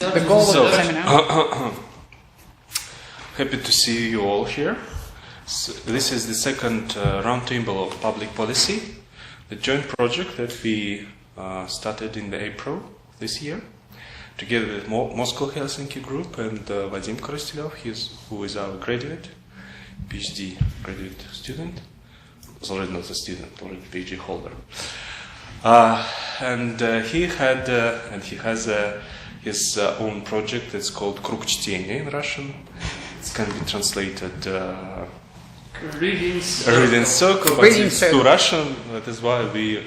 The goal of the seminar. Happy to see you all here. So this is the second roundtable of public policy, the joint project that we started in April this year, together with Moscow Helsinki group and Vadim Korostelyov, who is our graduate, PhD graduate student. Was already not a student, already PhD holder. He has his own project that's called Krug Чтения in Russian. It can be translated Reading Circle, but it's too Russian. That is why we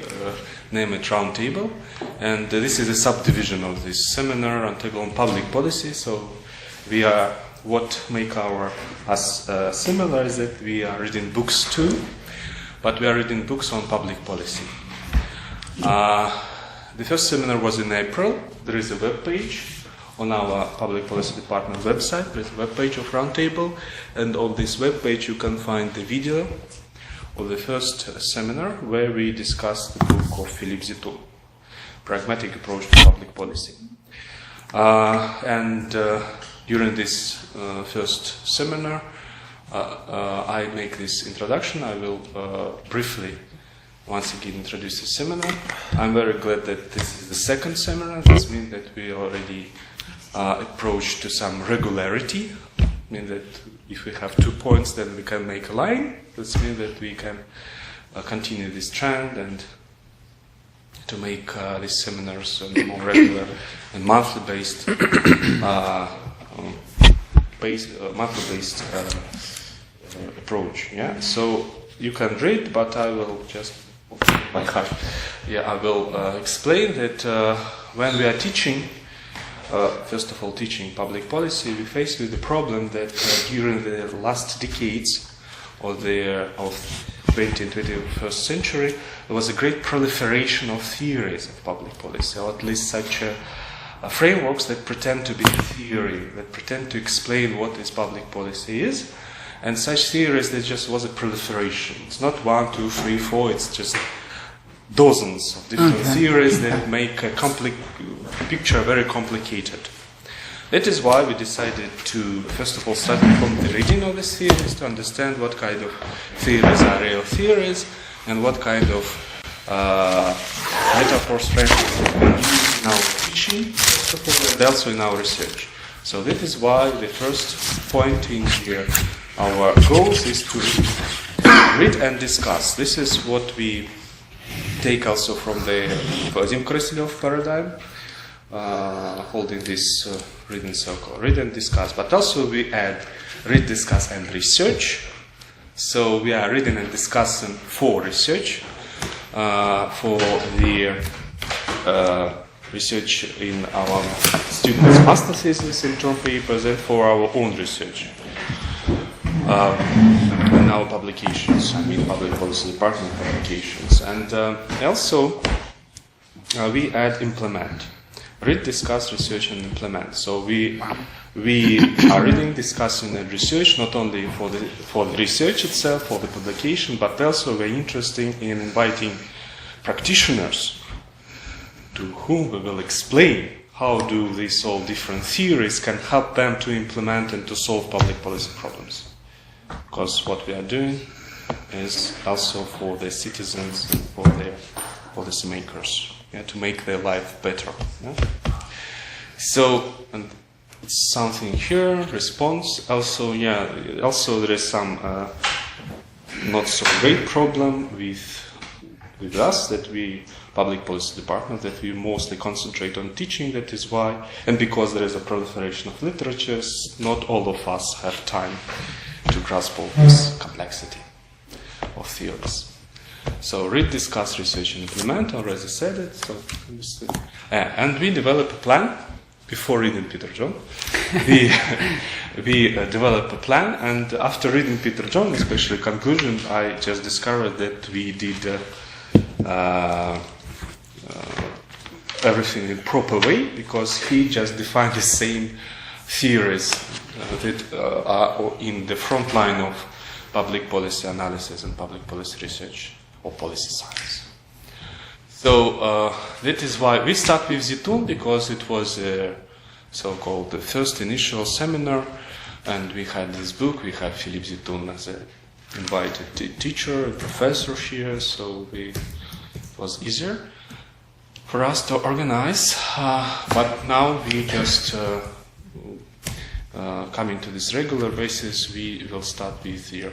name it Roundtable. And this is a subdivision of this seminar on public policy. So we are, what make us similar is that we are reading books too, but we are reading books on public policy. The first seminar was in April. There is a web page on our Public Policy Department website. There is a web page of Roundtable, and on this web page you can find the video of the first seminar where we discussed the book of Philippe Zitoun, Pragmatic Approach to Public Policy. During this first seminar, I make this introduction. I will briefly once again introduce the seminar. I'm very glad that this is the second seminar. This means that we already approach to some regularity. I mean that if we have 2 points, then we can make a line. This means that we can continue this trend and to make these seminars more regular and monthly based approach. Yeah. So you can read, but I will just I will explain that when we are teaching, first of all teaching public policy, we face with the problem that during the last decades of the 20th and 21st century, there was a great proliferation of theories of public policy, or at least such frameworks that pretend to be theory, that pretend to explain what this public policy is. And such theories, there just was a proliferation. It's not 1, 2, 3, 4, it's just dozens of different theories that make a picture very complicated. That is why we decided to, first of all, start from the reading of these theories to understand what kind of theories are real theories and what kind of metaphor strengths we use in our teaching, first of all, and also in our research. So that is why the first point in here, our goals is to read and discuss. This is what we take also from the Vadim Korostelyov paradigm, holding this reading circle, read and discuss. But also we add read, discuss, and research. So we are reading and discussing for research, for the research in our students' master thesis and term papers, and for our own research. In our publications, Public Policy Department publications. And also, we add implement. Read, discuss, research, and implement. So we are reading, discussing, and research, not only for the research itself, for the publication, but also we're interested in inviting practitioners to whom we will explain how do these all different theories can help them to implement and to solve public policy problems. Because what we are doing is also for the citizens, for the policymakers, to make their life better. Yeah? So, and it's something here, response. Also, also there is some not so great problem with us that we, Public Policy Department, that we mostly concentrate on teaching. That is why, and because there is a proliferation of literatures, not all of us have time to grasp all this complexity of theories. So read, discuss, research, and implement. I already said it. So, and we develop a plan before reading Peter John. We develop a plan, and after reading Peter John, especially conclusion, I just discovered that we did everything in proper way, because he just defined the same theories that are in the front line of public policy analysis and public policy research or policy science. So that is why we start with Zitoun, because it was so-called the first initial seminar, and we had this book. We had Philippe Zitoun as an invited teacher, a professor here, so it was easier for us to organize. But now we just coming to this regular basis. We will start with here.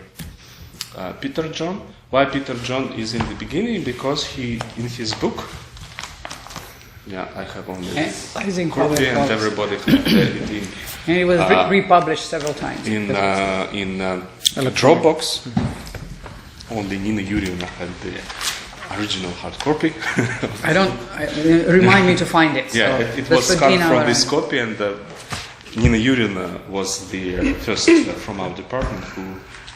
Peter John. Why Peter John is in the beginning? Because he, in his book, I have only copy, and everybody has it in. And it was republished several times. In Dropbox. Only Nina Yurievna had the original hard copy. Remind me to find it. Yeah, so it was scanned from this copy, and Nina Yurievna was the first from our department who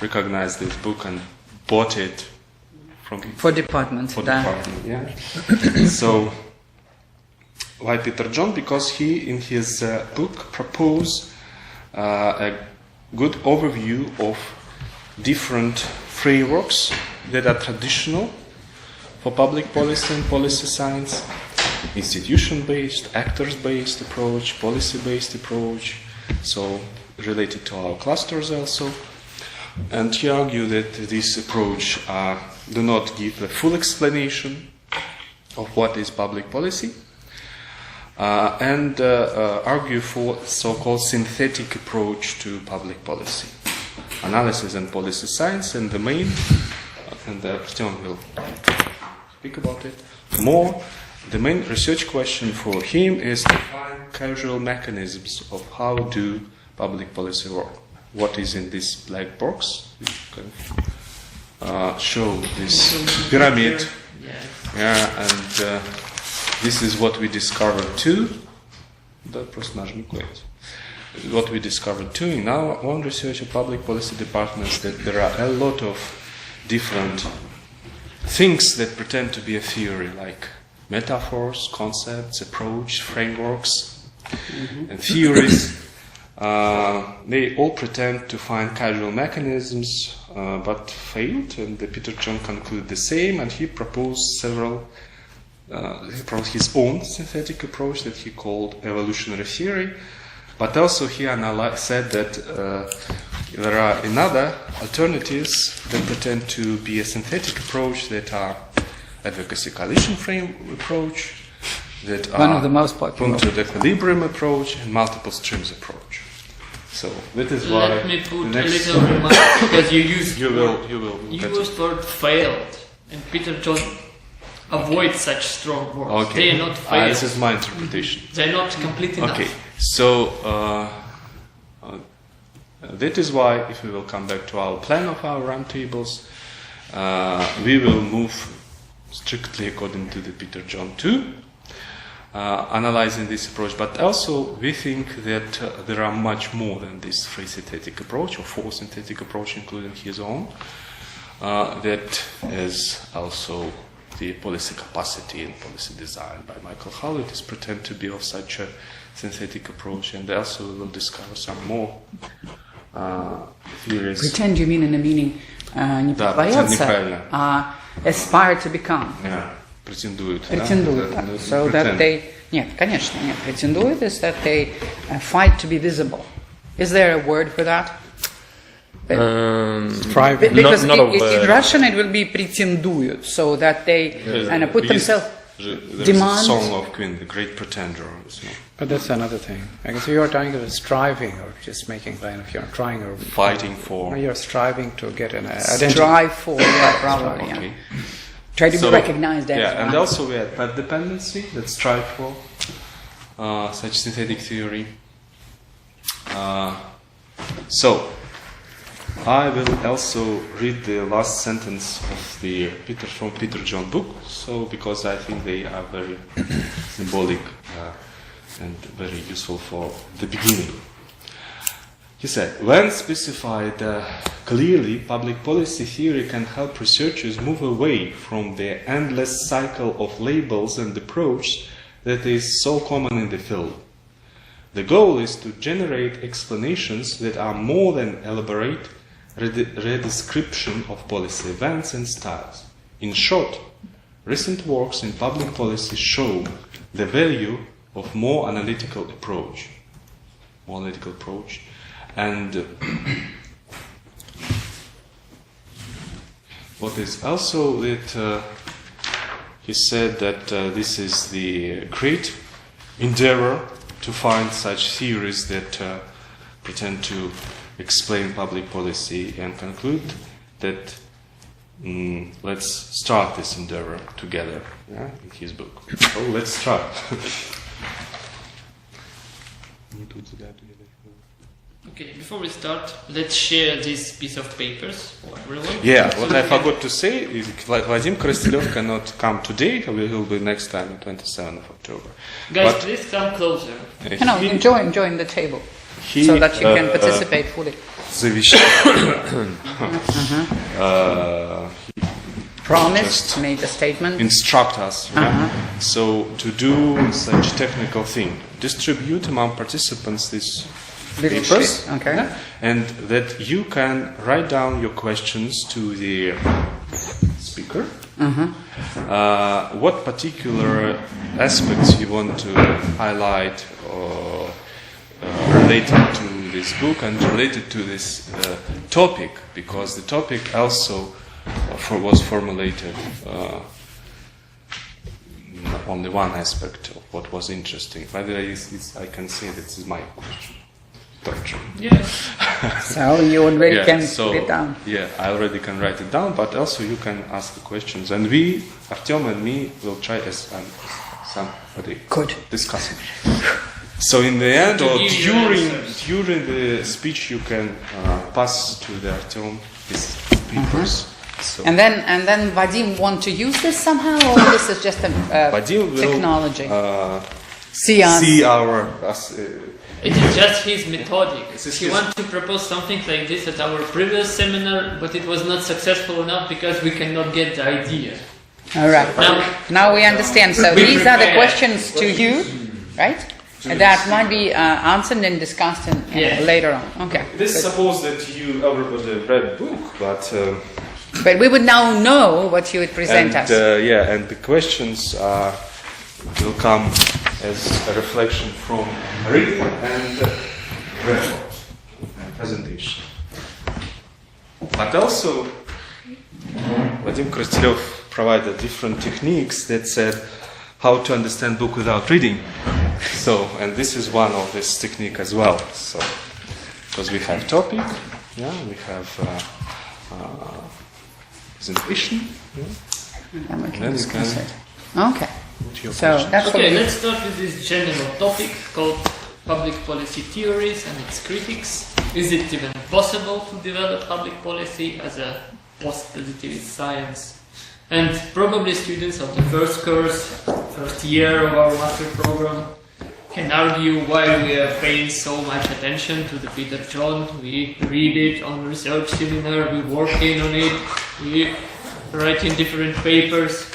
recognized this book and bought it for department. Yeah. So why Peter John? Because he, in his book, proposed a good overview of different frameworks that are traditional for public policy and policy science: institution-based, actors-based approach, policy-based approach, so related to our clusters also. And he argued that this approach do not give a full explanation of what is public policy, and argue for so-called synthetic approach to public policy, analysis and policy science, and the main, and Artyom will speak about it more. The main research question for him is to find causal mechanisms of how do public policy work. What is in this black box? You can show this pyramid. And this is what we discovered too. What we discovered too in our own research of public policy departments, that there are a lot of different things that pretend to be a theory, like metaphors, concepts, approach, frameworks, and theories. They all pretend to find causal mechanisms, but failed, and Peter John concluded the same, and he proposed his own synthetic approach that he called evolutionary theory, but also he said that there are another alternatives that pretend to be a synthetic approach, that are advocacy coalition frame approach, that one of the most popular, punctured equilibrium approach, and multiple streams approach. So that is why. Let me put a little remark, because you used the word failed, and Peter John avoids such strong words. Okay. They are not failed. This is my interpretation. They are not complete enough. Okay, so that is why, if we will come back to our plan of our roundtables, we will move strictly according to the Peter John 2, analyzing this approach. But also, we think that there are much more than this free synthetic approach, or full synthetic approach, including his own. That is also the policy capacity and policy design by Michael Howlett is pretend to be of such a synthetic approach, and also we will discover some more theories. Pretend, you mean in the meaning не притворяться, aspire to become. Yeah, претендуют. So that they, нет, конечно, нет, претендуют is that they fight to be visible. Is there a word for that? Striving. Because not in Russian it will be претендуют, so that they put themselves demand. A song of Queen, the Great Pretender. So. But that's another thing. I guess you are talking about striving, or just making plain if you're trying or fighting for. Or you're striving to get an identity. Strive for, probably. Okay. Try to be recognized as. Yeah, and also we had path dependency that strive for such synthetic theory. So I will also read the last sentence of the Peter John book. So because I think they are very symbolic and very useful for the beginning. He said, when specified clearly, public policy theory can help researchers move away from the endless cycle of labels and approach that is so common in the field. The goal is to generate explanations that are more than elaborate redescription of policy events and styles. In short, recent works in public policy show the value of more analytical approach. more analytical approach. And what is also that he said that this is the great endeavor to find such theories that pretend to explain public policy, and conclude that let's start this endeavor together, yeah, in his book. So let's start. Okay, before we start, let's share this piece of papers for everyone. Yeah, what I forgot to say is Vadim Krastelov cannot come today. He will be next time on 27th of October. Guys, But, please come closer. No, you join the table so that you can participate fully. Promised, made a statement. Instruct us. Yeah? So to do such technical thing, distribute among participants this Little papers, sheet, okay. and that you can write down your questions to the speaker. What particular aspects you want to highlight or related to this book and related to this topic, because the topic also was formulated only one aspect of what was interesting. By the way, I can say this is my question. Yes. So you already can put it down. Yeah, I already can write it down, but also you can ask the questions. And we, Artyom and me, will try as somebody discussing. So in the end, or during the speech, you can pass to the Artyom his papers. So And then Vadim want to use this somehow, or this is just a Vadim will, technology? See our. It is just his methodic. He wanted to propose something like this at our previous seminar, but it was not successful enough because we cannot get the idea. All right. Now we understand. So these are the questions to you, right? That might be answered and discussed later on. Okay. This suppose that everybody read book, but we would now know what you would present us. And the questions will come as a reflection from reading and report and presentation. But also, Vadim Krastelov provided different techniques that said how to understand book without reading. So, and this is one of this technique as well. So, because we have topic, we have presentation, And we can then discuss it. Okay. So that's let's start with this general topic called public policy theories and its critics. Is it even possible to develop public policy as a post-positivist science? And probably students of the first year of our master program can argue why we are paying so much attention to the Peter John. We read it on research seminar, we working on it, we write in different papers.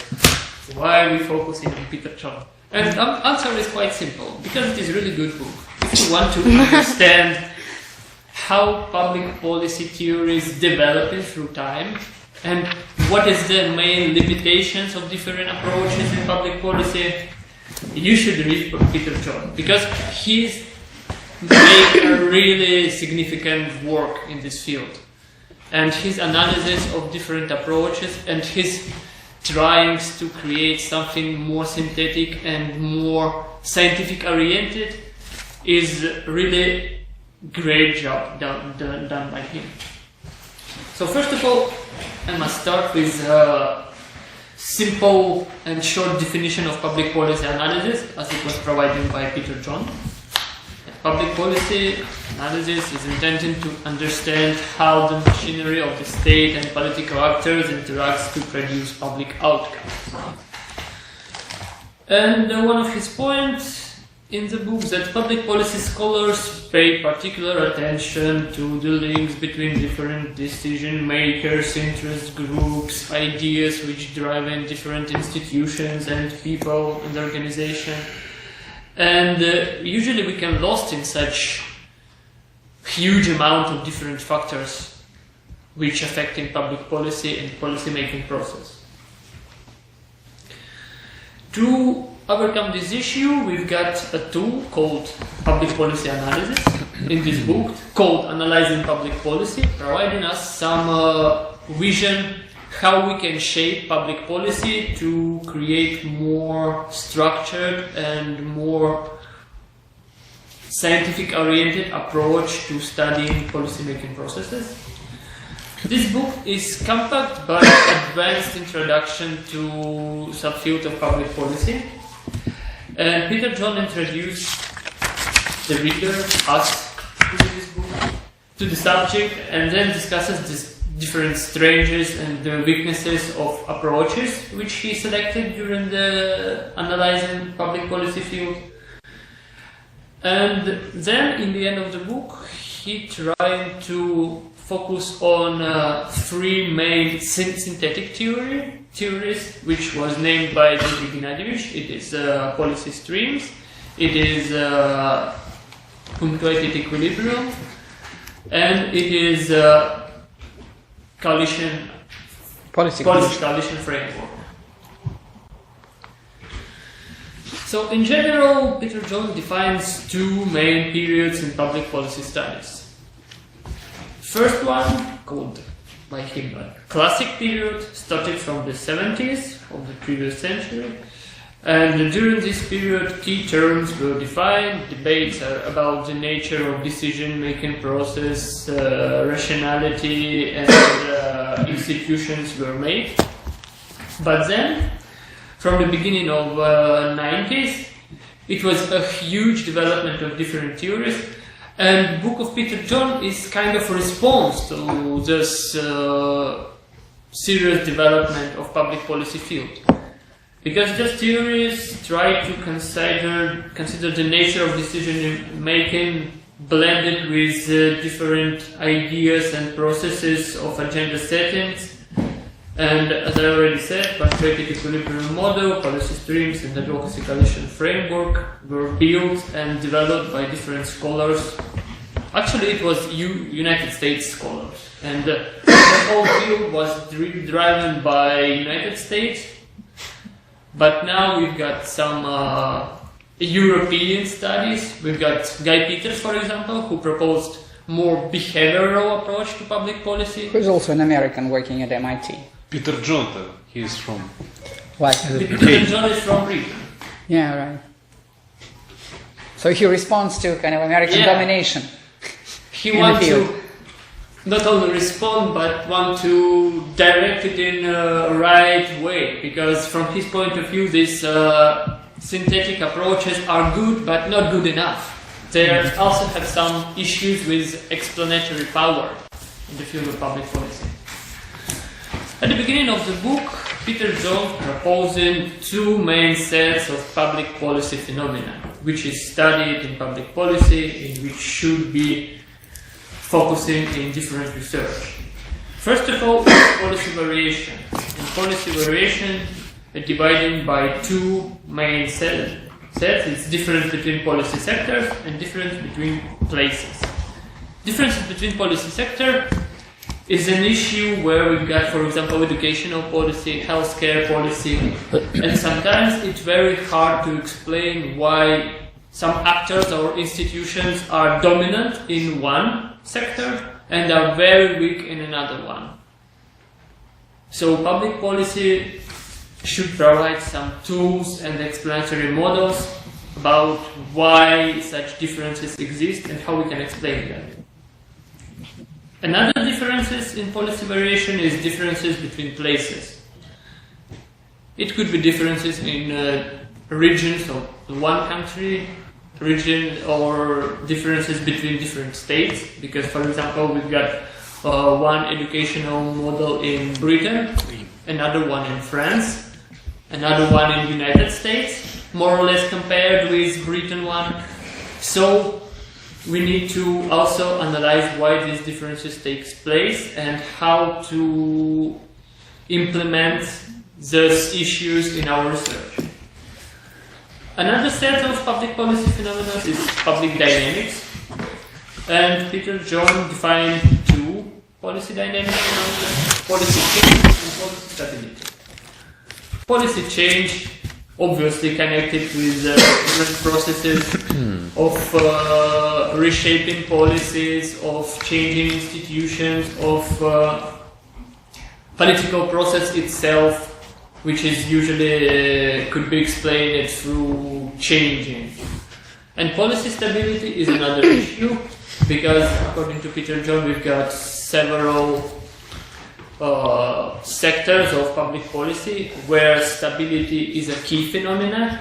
Why are we focusing on Peter John? And the answer is quite simple, because it is a really good book. If you want to understand how public policy theories develop through time, and what is the main limitations of different approaches in public policy, you should read Peter John, because he's made a really significant work in this field. And his analysis of different approaches and his trying to create something more synthetic and more scientific oriented is really great job done by him. So first of all, I must start with a simple and short definition of public policy analysis as it was provided by Peter John. Public policy analysis is intended to understand how the machinery of the state and political actors interacts to produce public outcomes. And one of his points in the book that public policy scholars pay particular attention to the links between different decision makers, interest groups, ideas which drive in different institutions and people and organizations. And usually we get lost in such huge amount of different factors which affect in public policy and policy making process. To overcome this issue, we've got a tool called public policy analysis in this book called Analyzing Public Policy, providing us some vision how we can shape public policy to create more structured and more scientific-oriented approach to studying policymaking processes. This book is compact but advanced introduction to subfield of public policy. And Peter John introduced the reader, us, to this book, to the subject, and then discusses the different strengths and the weaknesses of approaches which he selected during the analyzing public policy field. And then, in the end of the book, he tried to focus on three main synthetic theories, which was named by Dmitry Gennadievich. It is policy streams, it is punctuated equilibrium, and it is policy coalition framework. So, in general, Peter John defines two main periods in public policy studies. First one, called by him a classic period, started from the 70s of the previous century. And during this period, key terms were defined, debates about the nature of decision-making process, rationality, and institutions were made. But then, from the beginning of 90s, it was a huge development of different theories. And the book of Peter John is kind of a response to this serious development of public policy field. Because these theories try to consider the nature of decision making blended with different ideas and processes of agenda settings. And as I already said, punctuated equilibrium model, policy streams, and advocacy coalition framework were built and developed by different scholars. Actually, it was United States scholars, and the whole field was driven by United States. But now we've got some European studies. We've got Guy Peters, for example, who proposed more behavioral approach to public policy. Who's also an American working at MIT. Peter John, he is from... What? Peter John is from Britain. Yeah, right. So he responds to kind of American domination. He wants to not only respond, but want to direct it in a right way, because from his point of view, these synthetic approaches are good, but not good enough. They also have some issues with explanatory power in the field of public policy. At the beginning of the book, Peter John proposing two main sets of public policy phenomena, which is studied in public policy, in which should be focusing in different research. First of all, policy variation. In policy variation, divided by two main sets. It's difference between policy sectors and difference between places. Differences between policy sector is an issue where we've got, for example, educational policy, healthcare policy, and sometimes it's very hard to explain why some actors or institutions are dominant in one sector and are very weak in another one. So public policy should provide some tools and explanatory models about why such differences exist and how we can explain them. Another differences in policy variation is differences between places. It could be differences in regions of one country, region, or differences between different states, because for example we've got one educational model in Britain, another one in France, another one in the United States, more or less compared with Britain one. So we need to also analyze why these differences take place and how to implement those issues in our research. Another set of public policy phenomena is public dynamics, and Peter John defined two policy dynamic phenomena: policy change and policy stability. Policy change obviously connected with different processes of reshaping policies, of changing institutions, of political process itself, which is usually could be explained through changing. And policy stability is another issue, because according to Peter John, we've got several sectors of public policy where stability is a key phenomenon,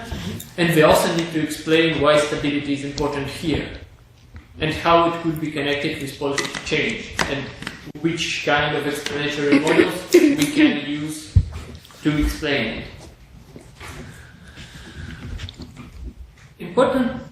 and we also need to explain why stability is important here, and how it could be connected with policy change, and which kind of explanatory models we can use to explain it. Important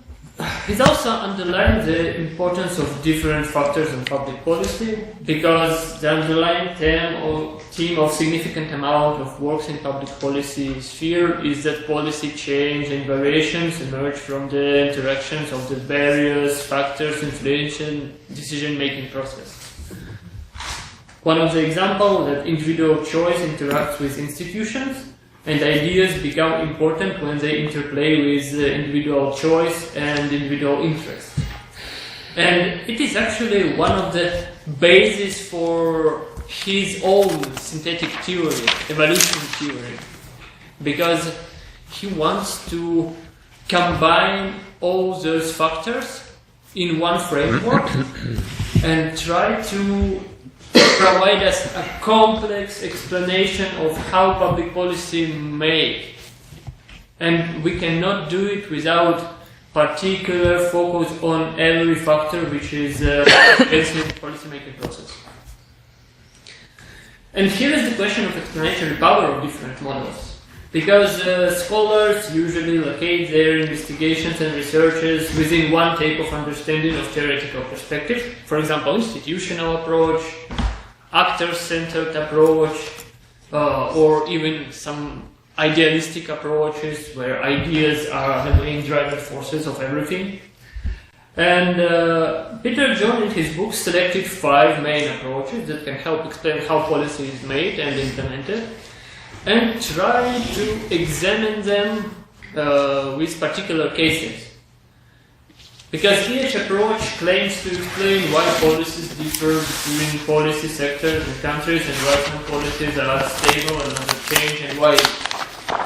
is also underlined the importance of different factors in public policy, because the underlying theme of significant amount of works in public policy sphere is that policy change and variations emerge from the interactions of the various factors influencing decision-making process. One of the examples that individual choice interacts with institutions, and ideas become important when they interplay with individual choice and individual interest. And it is actually one of the bases for his own synthetic theory, evolution theory, because he wants to combine all those factors in one framework and try to provide us a complex explanation of how public policy made. And we cannot do it without particular focus on every factor which is influencing the policy-making process. And here is the question of explanatory power of different models. Because scholars usually locate their investigations and researches within one type of understanding of theoretical perspective. For example, institutional approach, actor-centered approach, or even some idealistic approaches where ideas are the main driving forces of everything. And Peter John in his book selected 5 main approaches that can help explain how policy is made and implemented, and try to examine them with particular cases. Because each approach claims to explain why policies differ between policy sectors and countries, and why some policies are stable and under change, and why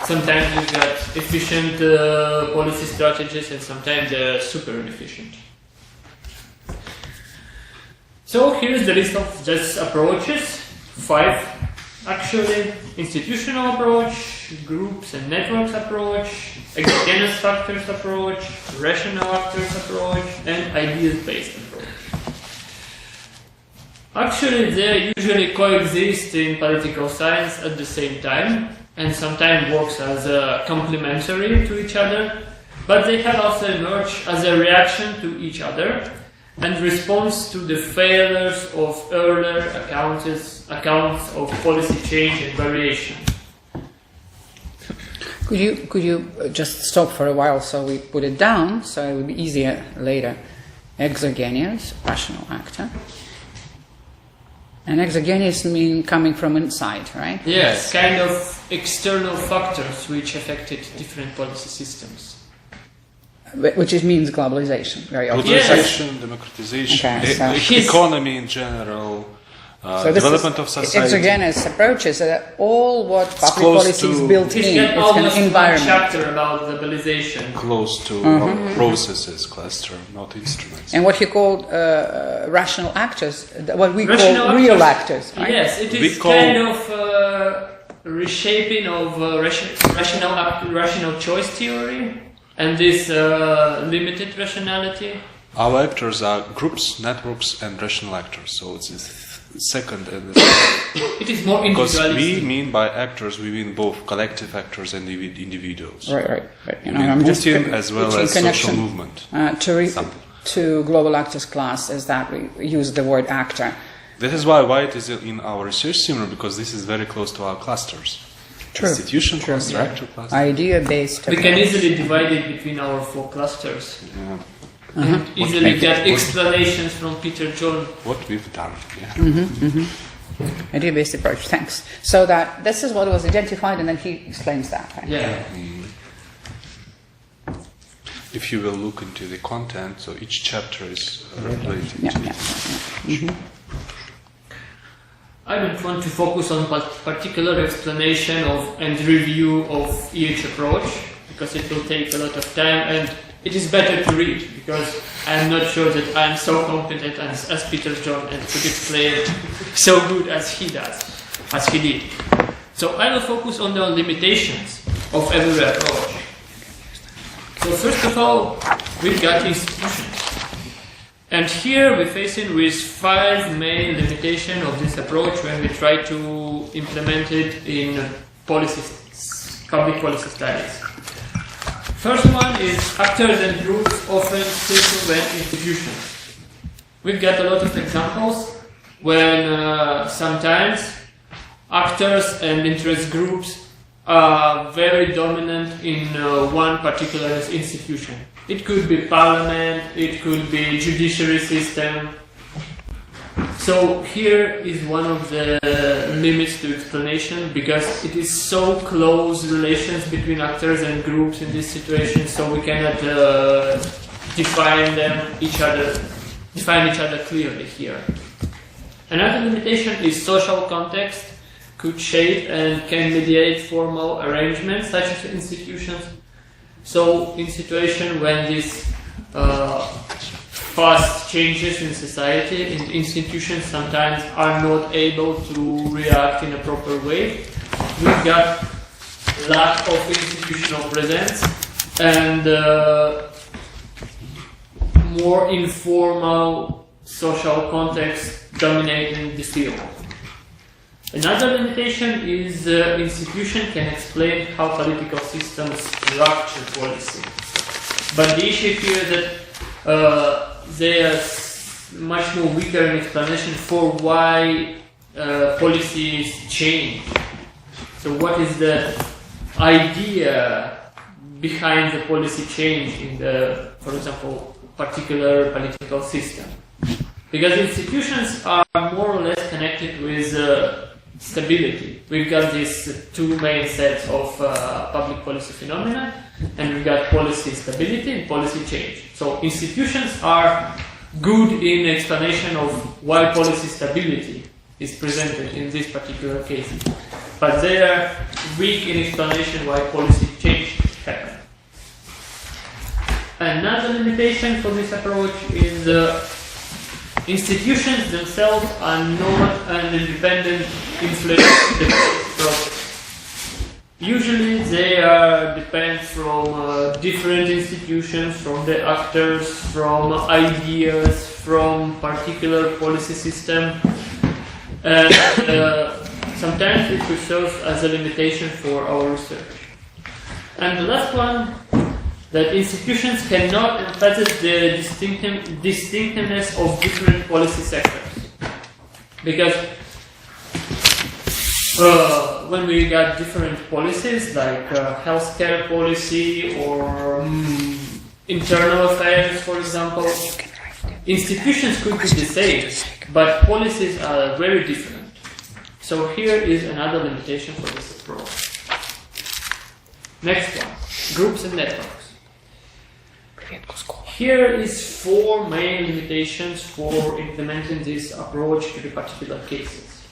sometimes we've got efficient policy strategies and sometimes they're super inefficient. So here's the list of just approaches, 5 actually: institutional approach, groups and networks approach, exogenous factors approach, rational actors approach, and ideas-based approach. Actually, they usually coexist in political science at the same time, and sometimes works as complementary to each other, but they have also emerged as a reaction to each other and response to the failures of earlier accounts of policy change and variation. Could you just stop for a while so we put it down, so it will be easier later? Exogenous, rational actor. And exogenous mean coming from inside, right? Yes, kind of external factors which affected different policy systems. Which means globalization, very often. Globalization, democratization, economy in general, development of society. Exogenous approaches are all what public policy is built in. It's an environment. One chapter about globalization. Close to processes, cluster, not instruments. And what he called rational actors, what we call real actors. Right? Yes, it is kind of reshaping of rational choice theory. And this limited rationality? Our actors are groups, networks, and rational actors. So it's second. It is more individualistic. Because we mean by actors, we mean both collective actors and individuals. Right. You know, I'm Putin as well as social movement. To global actors class is that we use the word actor. That is why it is in our research seminar, because this is very close to our clusters. True. Institution cluster, actor cluster. Idea-based. We can easily divide it between our 4 clusters. Yeah. And easily get explanations from Peter John. What we've done. Yeah. Idea-based approach, thanks. So that this is what was identified, and then he explains that. Right? Yeah. if you will look into the content, so each chapter is related Yeah, to yeah, it. I don't want to focus on particular explanation of and review of each approach because it will take a lot of time, and it is better to read because I am not sure that I am so competent as Peter John and could explain so good as he did. So I will focus on the limitations of every approach. So first of all, we've got institutions. And here we're facing with 5 main limitations of this approach when we try to implement it in public policy studies. First one is actors and groups often circumvent institutions. We've got a lot of examples when sometimes actors and interest groups are very dominant in one particular institution. It could be parliament, it could be judiciary system. So here is one of the limits to explanation because it is so close relations between actors and groups in this situation, so we cannot define each other clearly here. Another limitation is social context could shape and can mediate formal arrangements such as institutions. So in situation when these fast changes in society and institutions sometimes are not able to react in a proper way, we've got lack of institutional presence and more informal social context dominating the field. Another limitation is institution can explain how political systems structure policy. But the issue here is that they are much more weaker in explanation for why policies change. So what is the idea behind the policy change in the, for example, particular political system? Because institutions are more or less connected with stability. We've got these 2 main sets of public policy phenomena, and we've got policy stability and policy change. So institutions are good in explanation of why policy stability is presented in this particular case, but they are weak in explanation why policy change happens. Another limitation for this approach is institutions themselves are not an independent influence on the process. Usually they depend from different institutions, from the actors, from ideas, from particular policy system, and sometimes it serves as a limitation for our research. And the last one, that institutions cannot emphasize the distinctiveness of different policy sectors. Because when we got different policies, like healthcare policy or internal affairs, for example, institutions could be the same, but policies are very different. So here is another limitation for this approach. Next one, groups and networks. Here is 4 main limitations for implementing this approach to the particular cases.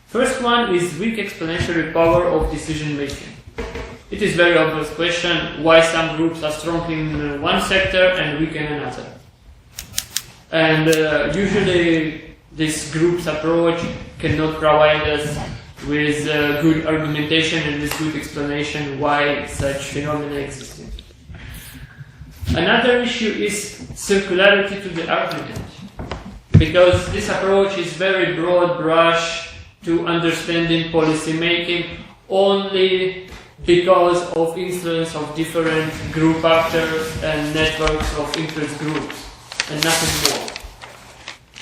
First one is weak explanatory power of decision making. It is very obvious question why some groups are strong in one sector and weak in another. And usually this group's approach cannot provide us with good argumentation and with good explanation why such phenomena exist. Another issue is circularity to the argument, because this approach is very broad brush to understanding policy making only because of influence of different group actors and networks of interest groups, and nothing more.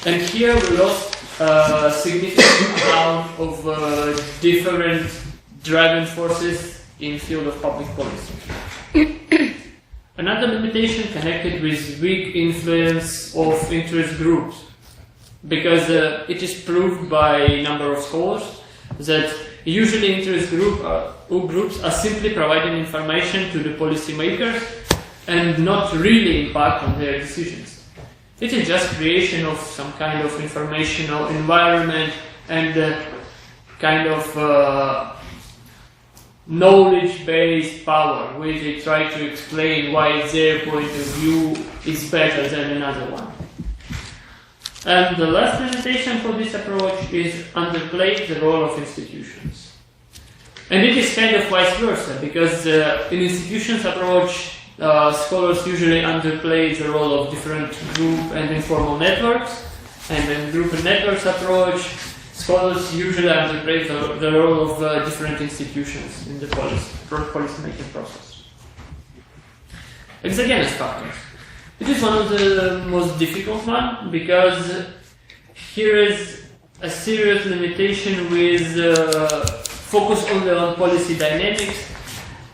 And here we lost a significant amount of different driving forces in field of public policy. Another limitation connected with weak influence of interest groups, because it is proved by a number of scholars that usually interest groups are simply providing information to the policymakers and not really impact on their decisions. It is just creation of some kind of informational environment and kind of knowledge-based power, where they try to explain why their point of view is better than another one. And the last limitation for this approach is underplay the role of institutions. And it is kind of vice versa, because in institutions approach, scholars usually underplay the role of different group and informal networks, and in group and networks approach, scholars usually underplay the role of different institutions in the policy-making process. Exogenous factors. It is one of the most difficult one, because here is a serious limitation with focus only on policy dynamics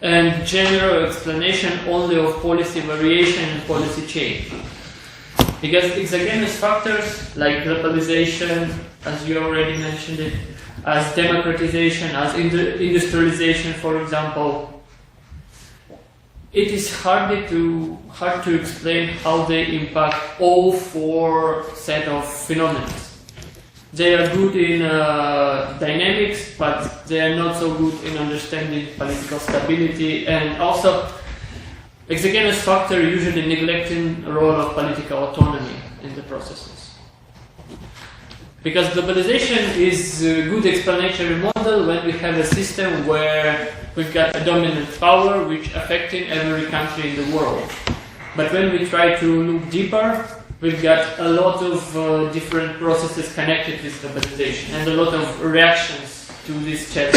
and general explanation only of policy variation and policy change. Because exogenous factors like globalization, as you already mentioned it, as democratization, as industrialization, for example, it is hard to explain how they impact all four set of phenomena. They are good in dynamics, but they are not so good in understanding political stability, and also exogenous factor usually neglecting the role of political autonomy in the processes. Because globalization is a good explanatory model when we have a system where we've got a dominant power which affecting every country in the world. But when we try to look deeper, we've got a lot of different processes connected with globalization and a lot of reactions to this change.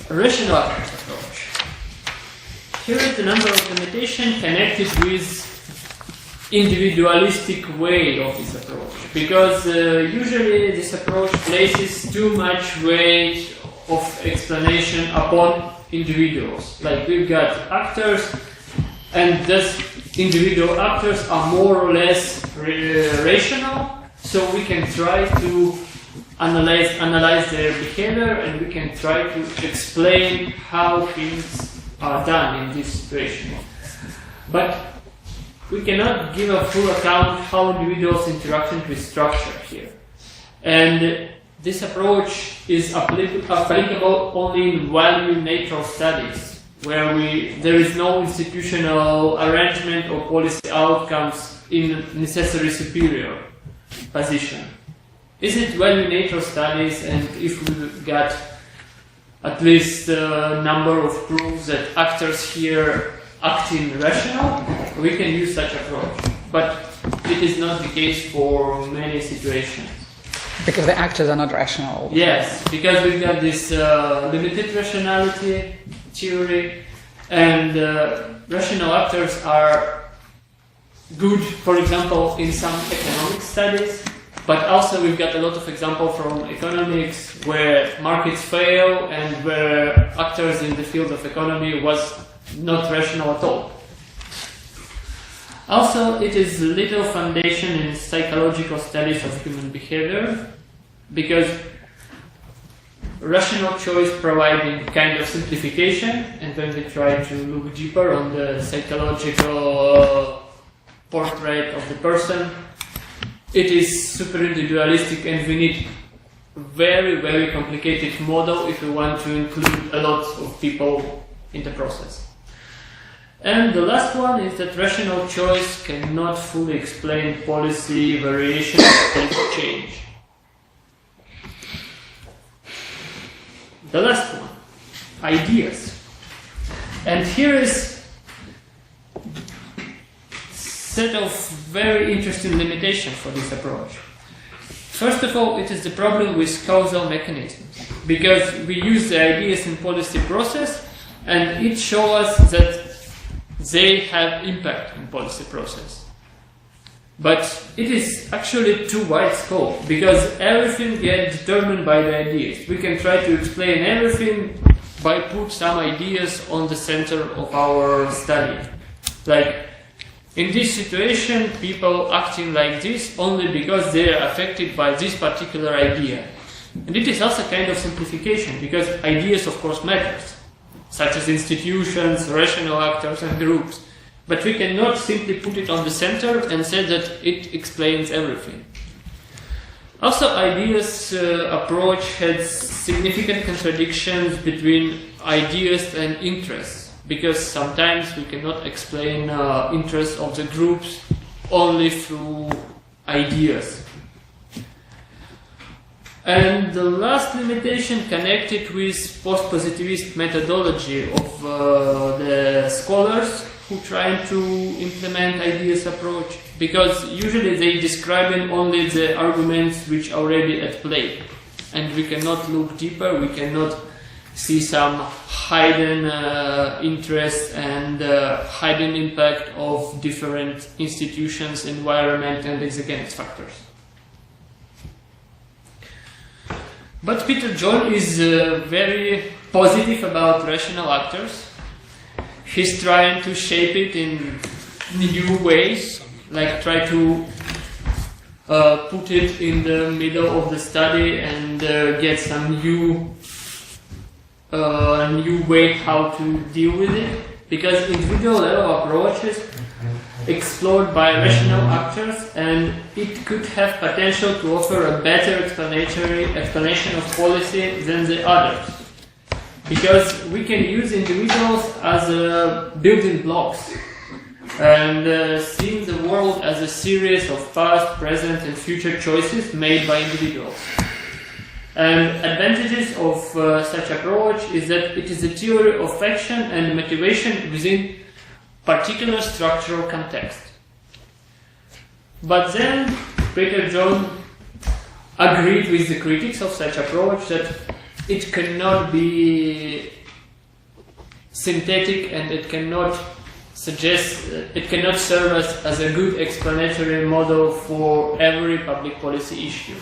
Rational approach. Here is the number of limitations connected with individualistic way of this approach, because usually this approach places too much weight of explanation upon individuals. Like we've got actors, and thus individual actors are more or less rational, so we can try to analyze their behavior, and we can try to explain how things are done in this situation. But we cannot give a full account how individuals interact with structure here. And this approach is applicable only in value-neutral studies, where there is no institutional arrangement or policy outcomes in necessary superior position. Is it value-neutral studies, and if we got at least a number of proofs that actors here acting rational, we can use such approach. But it is not the case for many situations. Because the actors are not rational. Yes, because we've got this limited rationality theory, and rational actors are good, for example, in some economic studies, but also we've got a lot of examples from economics where markets fail and where actors in the field of economy was not rational at all. Also, it is little foundation in psychological studies of human behavior, because rational choice providing kind of simplification, and when we try to look deeper on the psychological portrait of the person, it is super individualistic, and we need very, very complicated model if we want to include a lot of people in the process. And the last one is that rational choice cannot fully explain policy variation or policy change. The last one, ideas. And here is a set of very interesting limitations for this approach. First of all, it is the problem with causal mechanisms, because we use the ideas in policy process, and it shows us that they have impact in policy process. But it is actually too wide scope, because everything gets determined by the ideas. We can try to explain everything by put some ideas on the center of our study. Like, in this situation, people acting like this only because they are affected by this particular idea. And it is also kind of simplification, because ideas of course matters. such as institutions, rational actors and groups. But we cannot simply put it on the center and say that it explains everything. Also, ideas approach has significant contradictions between ideas and interests, because sometimes we cannot explain interests of the groups only through ideas. And the last limitation connected with post-positivist methodology of the scholars who try to implement ideas approach, because usually they describe only the arguments which are already at play, and we cannot look deeper, we cannot see some hidden interests and hidden impact of different institutions, environment and exogenous factors. But Peter John is very positive about rational actors. He's trying to shape it in new ways, like try to put it in the middle of the study and get some new way how to deal with it. Because individual level approaches explored by rational actors, and it could have potential to offer a better explanation of policy than the others. Because we can use individuals as building blocks and seeing the world as a series of past, present and future choices made by individuals. And advantages of such approach is that it is a theory of action and motivation within particular structural context. But then Peter John agreed with the critics of such approach that it cannot be synthetic and it cannot serve as a good explanatory model for every public policy issue.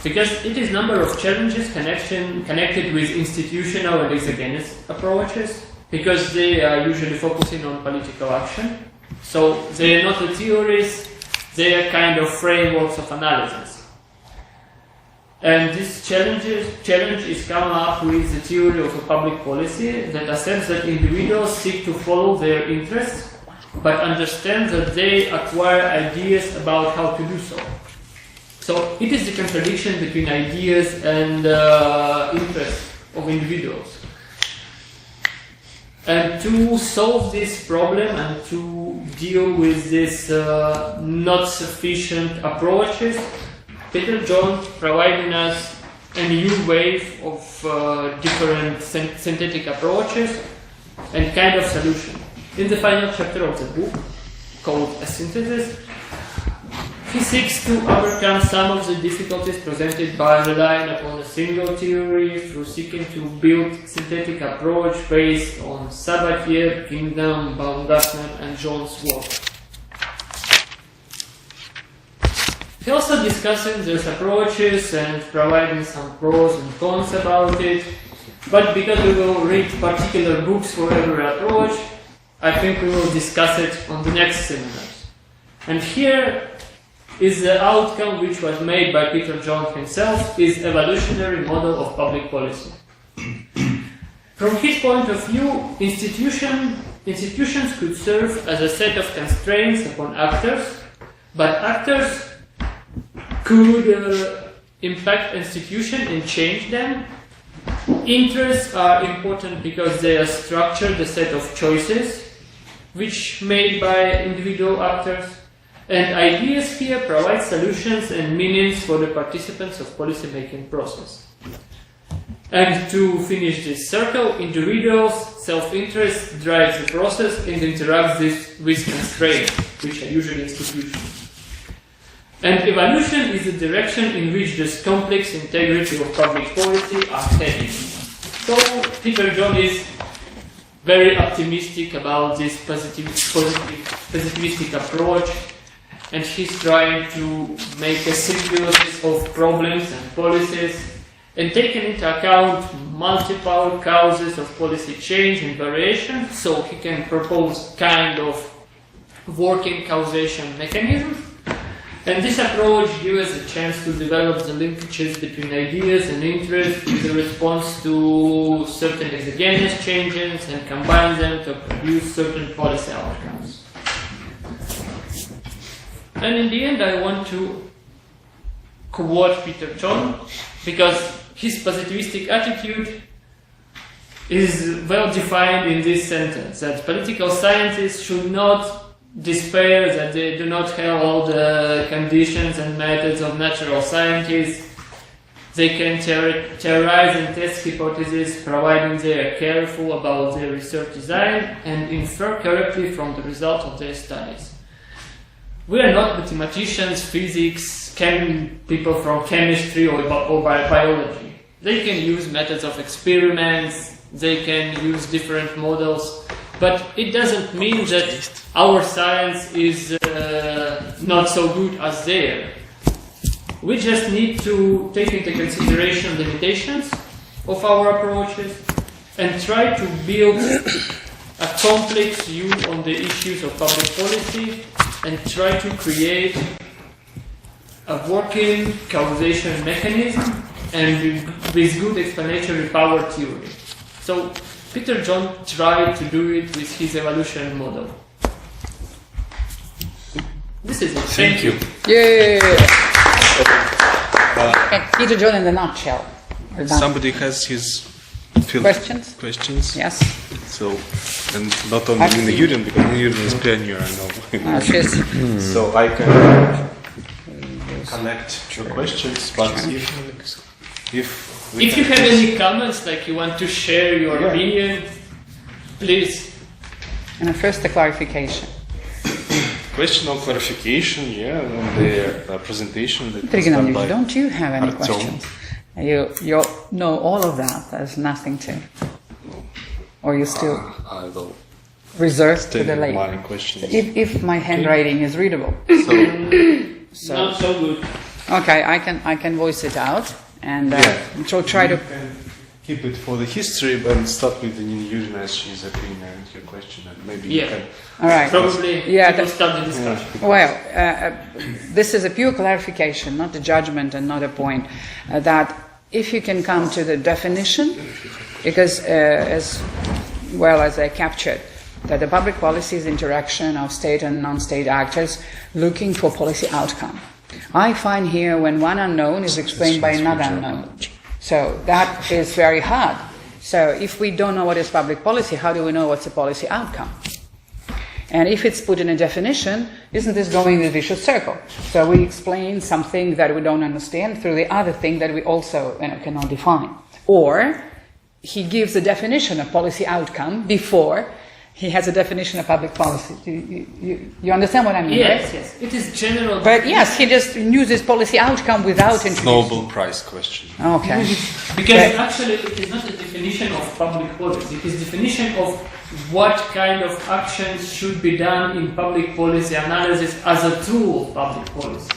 Because it is a number of challenges connected with institutional and exogenous approaches, because they are usually focusing on political action. So they are not the theories, they are kind of frameworks of analysis. And this challenge is come up with the theory of a public policy that accepts that individuals seek to follow their interests, but understand that they acquire ideas about how to do so. So it is the contradiction between ideas and interests of individuals. And to solve this problem and to deal with this not sufficient approaches, Peter John providing us a new wave of different synthetic approaches and kind of solution. In the final chapter of the book, called A Synthesis, he seeks to overcome some of the difficulties presented by relying upon a single theory through seeking to build synthetic approach based on Sabatier, Kingdom, Baumgartner and John's work. He also discussing these approaches and providing some pros and cons about it, but because we will read particular books for every approach, I think we will discuss it on the next seminars. And here is the outcome which was made by Peter John himself, is evolutionary model of public policy. From his point of view, institutions could serve as a set of constraints upon actors, but actors could impact institutions and change them. Interests are important because they are structured a set of choices which made by individual actors. And ideas here provide solutions and meanings for the participants of policy-making process. And to finish this circle, individuals' self-interest drives the process and interacts with constraints, which are usually institutions. And evolution is the direction in which this complex integrity of public policy are heading. So Peter John is very optimistic about this positivistic approach, and he's trying to make a symbiosis of problems and policies and taking into account multiple causes of policy change and variation, so he can propose kind of working causation mechanism. And this approach gives us a chance to develop the linkages between ideas and interests in the response to certain exogenous changes and combine them to produce certain policy outcomes. And in the end, I want to quote Peter John, because his positivistic attitude is well defined in this sentence, that political scientists should not despair that they do not have all the conditions and methods of natural scientists. They can theorize and test hypotheses, providing they are careful about their research design and infer correctly from the result of their studies. We are not mathematicians, physics, people from chemistry or biology. They can use methods of experiments, they can use different models, but it doesn't mean that our science is not so good as theirs. We just need to take into consideration limitations of our approaches and try to build a complex view on the issues of public policy and try to create a working causation mechanism and with good explanatory power theory. So Peter John tried to do it with his evolution model. This is it. Thank you. Yeah. Peter John in a nutshell. Somebody has his questions? Yes. So, and not only in the union, because the union is pioneer, I know. So I can connect your questions, but if you have any comments, like you want to share your opinion, please. And first, a clarification. Question on clarification, on the presentation that was Trignan, done by don't you have any Artyom. questions? You know all of that. There's nothing to. Or you still I will reserved to the take late. my questions. If my handwriting is readable. So, Not so good. Okay, I can voice it out and so try to. You can keep it for the history, but start with the union as she's appearing and your question, and maybe you can. All right. Probably we'll start the discussion. Well, this is a pure clarification, not a judgment and not a point. That if you can come to the definition, because as well as I captured, that the public policy is interaction of state and non-state actors looking for policy outcome. I find here when one unknown is explained by another unknown. So that is very hard. So if we don't know what is public policy, how do we know what's a policy outcome? And if it's put in a definition, isn't this going in a vicious circle? So we explain something that we don't understand through the other thing that we also cannot define. Or he gives a definition of policy outcome before he has a definition of public policy. You understand what I mean? Yes, right? yes. It is general. But yes, he just uses policy outcome without introducing. Nobel Prize question. Okay. Because actually it is not a definition of public policy. It is definition of what kind of actions should be done in public policy analysis as a tool of public policy.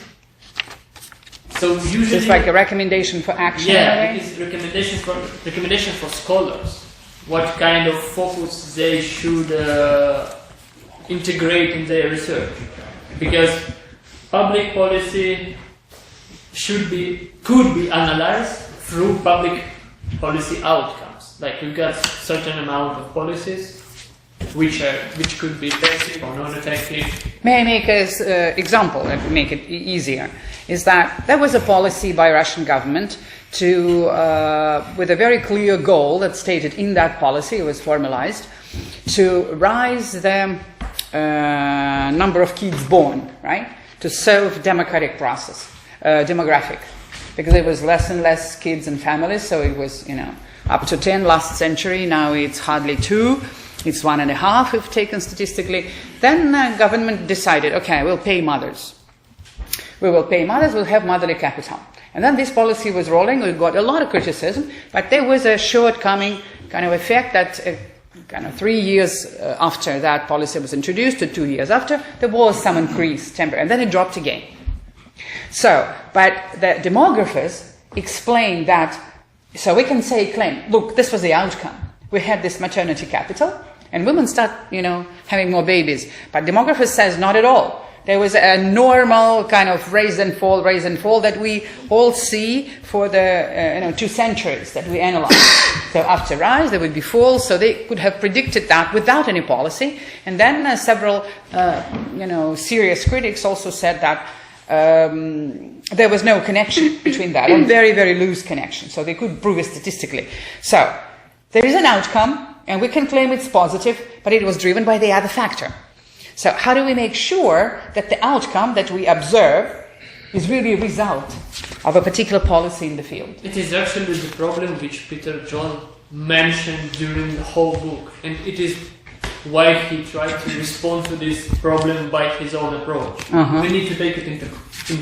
So usually It's like a recommendation for action. yeah, it is recommendation for scholars. What kind of focus they should integrate in their research, because public policy could be analyzed through public policy outcomes. Like we've got certain amount of policies which could be effective or non-effective. May I make an example and make it easier? Is that there was a policy by Russian government to, with a very clear goal that's stated in that policy, it was formalized, to rise the number of kids born, right? To serve democratic process, demographic, because there was less and less kids and families, so it was, up to 10 last century, now it's hardly 2. It's 1.5 if taken statistically. Then government decided, okay, we'll pay mothers. We will pay mothers, we'll have motherly capital. And then this policy was rolling, we got a lot of criticism, but there was a shortcoming kind of effect that kind of 3 years after that policy was introduced, to 2 years after, there was some increase, temporary, and then it dropped again. So, but the demographers explained that, so we can claim, look, this was the outcome. We had this maternity capital, and women start, having more babies. But demographers says not at all. There was a normal kind of rise and fall that we all see for the 2 centuries that we analyze. So after rise, there would be fall. So they could have predicted that without any policy. And then several, serious critics also said that there was no connection between that, a very, very loose connection. So they could prove it statistically. So there is an outcome, and we can claim it's positive, but it was driven by the other factor. So how do we make sure that the outcome that we observe is really a result of a particular policy in the field? It is actually the problem which Peter John mentioned during the whole book, and it is why he tried to respond to this problem by his own approach. We need to take it in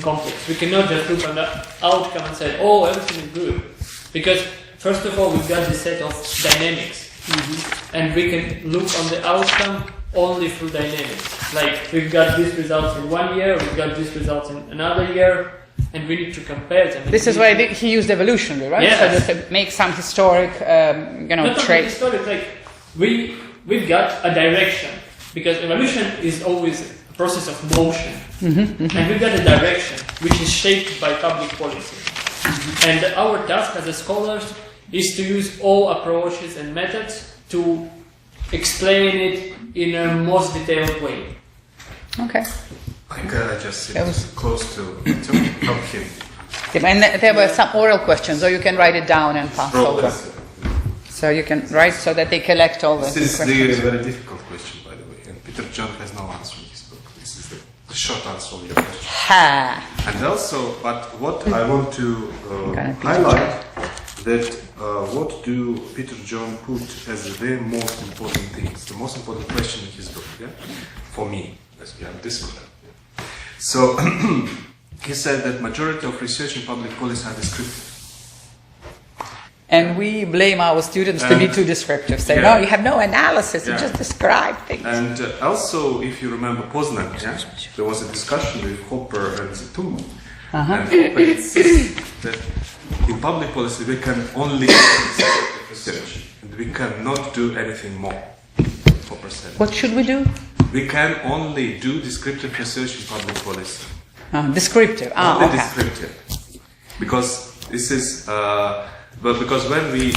context. We cannot just look at the outcome and say, oh, everything is good. Because, first of all, we've got this set of dynamics, and we can look on the outcome only through dynamics. Like, we've got these results in 1 year, we've got these results in another year, and we need to compare them. This is why he used evolutionary, right? Yes. So just to make some historic, Not traits. only historic, like, we've got a direction, because evolution is always a process of motion. And we've got a direction, which is shaped by public policy. And our task as scholars is to use all approaches and methods to explain it in a most detailed way. Okay. I just sit close to help him. And there were some oral questions, or you can write it down and pass over. So you can write so that they collect all the This questions. is the very difficult question, by the way, and Peter John has no answer in his book. This is the short answer of your question. Ha! And also, but what I want to highlight that what do Peter John put as the most important things, the most important question in his book, for me, as a young discipline. So he said that majority of research in public policy are descriptive. And we blame our students to be too descriptive. Say, no, you have no analysis, you just describe things. And also, if you remember Poznan, there was a discussion with Hopper and Zetum. And Hopper insists that in public policy we can only do descriptive research, and we cannot do anything more. Hopper said. What should we do? We can only do descriptive research in public policy. Descriptive. Only Okay. descriptive. Because this is... But because when we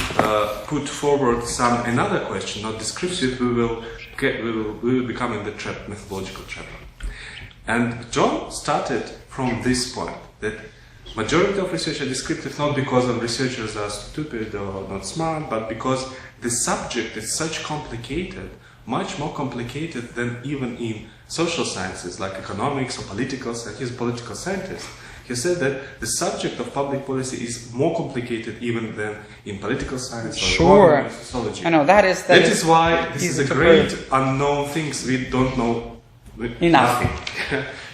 put forward another question, not descriptive, we will become in the trap, methodological trap. And John started from this point that majority of research are descriptive not because of researchers are stupid or not smart, but because the subject is such complicated, much more complicated than even in social sciences like economics or political science. He's a political scientist. He said that the subject of public policy is more complicated even than in political science or economy, sociology. I know, that is why this is a great unknown things. We don't know enough. Nothing.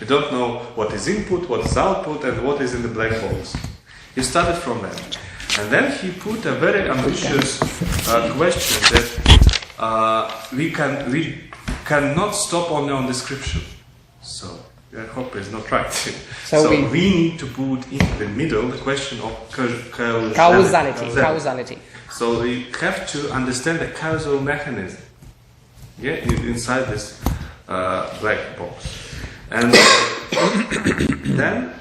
We don't know what is input, what is output, and what is in the black box. He started from that. And then he put a very ambitious question that we cannot stop only on description. So I hope it's not right. So we need to put in the middle the question of causality. So we have to understand the causal mechanism inside this black box. And then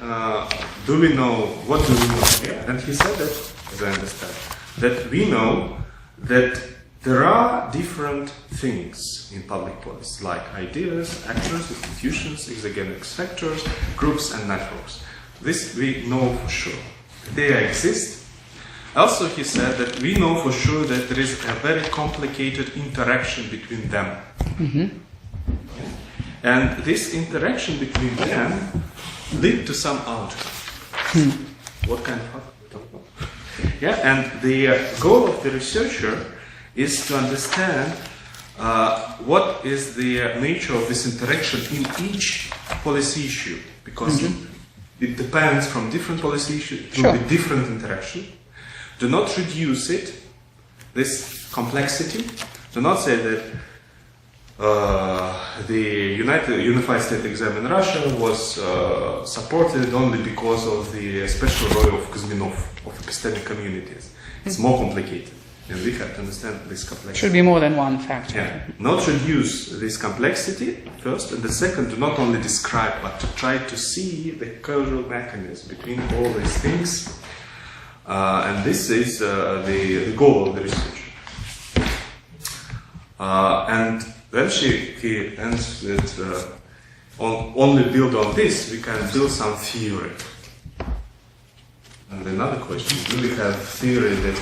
do we know, what do we know? And he said that, as I understand, that we know that there are different things in public policy, like ideas, actors, institutions, exogenous factors, groups and networks. This we know for sure. They exist. Also, he said that we know for sure that there is a very complicated interaction between them. And this interaction between them lead to some outcome. What kind of outcome? We don't know. And the goal of the researcher is to understand what is the nature of this interaction in each policy issue, because it depends from different policy issues to the different interaction. Do not reduce it, this complexity. Do not say that the Unified State exam in Russia was supported only because of the special role of Kuzminov of epistemic communities. It's more complicated. And we have to understand this complexity. Should be more than one factor. Yeah. Not reduce this complexity first, and the second, to not only describe, but to try to see the causal mechanism between all these things. And this is the goal of the research. And then he ends with, only build on this, we can build some theory. And another question, do we have theory that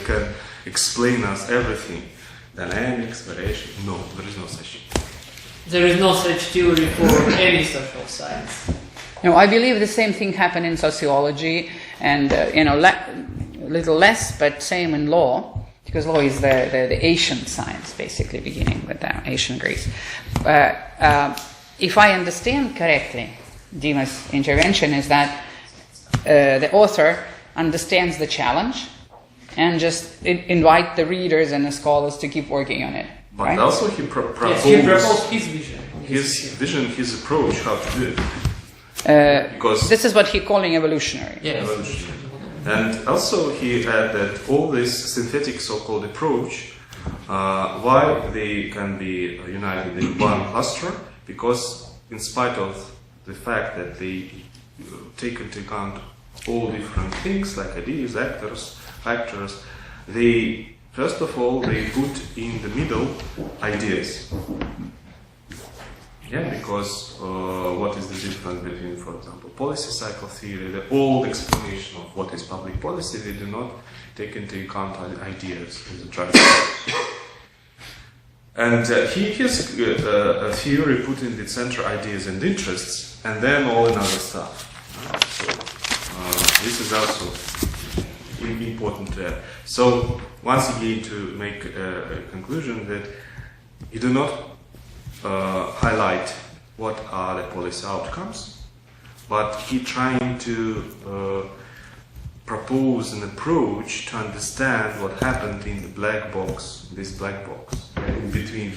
can explain us everything? Dynamics, variation? No, there is no such. There is no such theory for any social science. No, I believe the same thing happened in sociology, and a little less, but same in law, because law is the ancient science, basically beginning with ancient Greece. If I understand correctly, Dima's intervention is that the author understands the challenge and just invite the readers and the scholars to keep working on it. But right? also he proposed his vision. His approach, how to do it. Because this is what he's calling evolutionary. Yes. Evolutionary. And also he added all this synthetic so-called approach, why they can be united in one cluster, because in spite of the fact that they take into account all different things like ideas, factors, they first of all they put in the middle ideas. Yeah, because what is the difference between, for example, policy cycle theory, the old explanation of what is public policy, they do not take into account ideas in the driver. And his theory put in the center ideas and interests, and then all another stuff. This is also important. So once again, to make a conclusion that you do not highlight what are the policy outcomes, but he trying to propose an approach to understand what happened in the black box, this black box, in between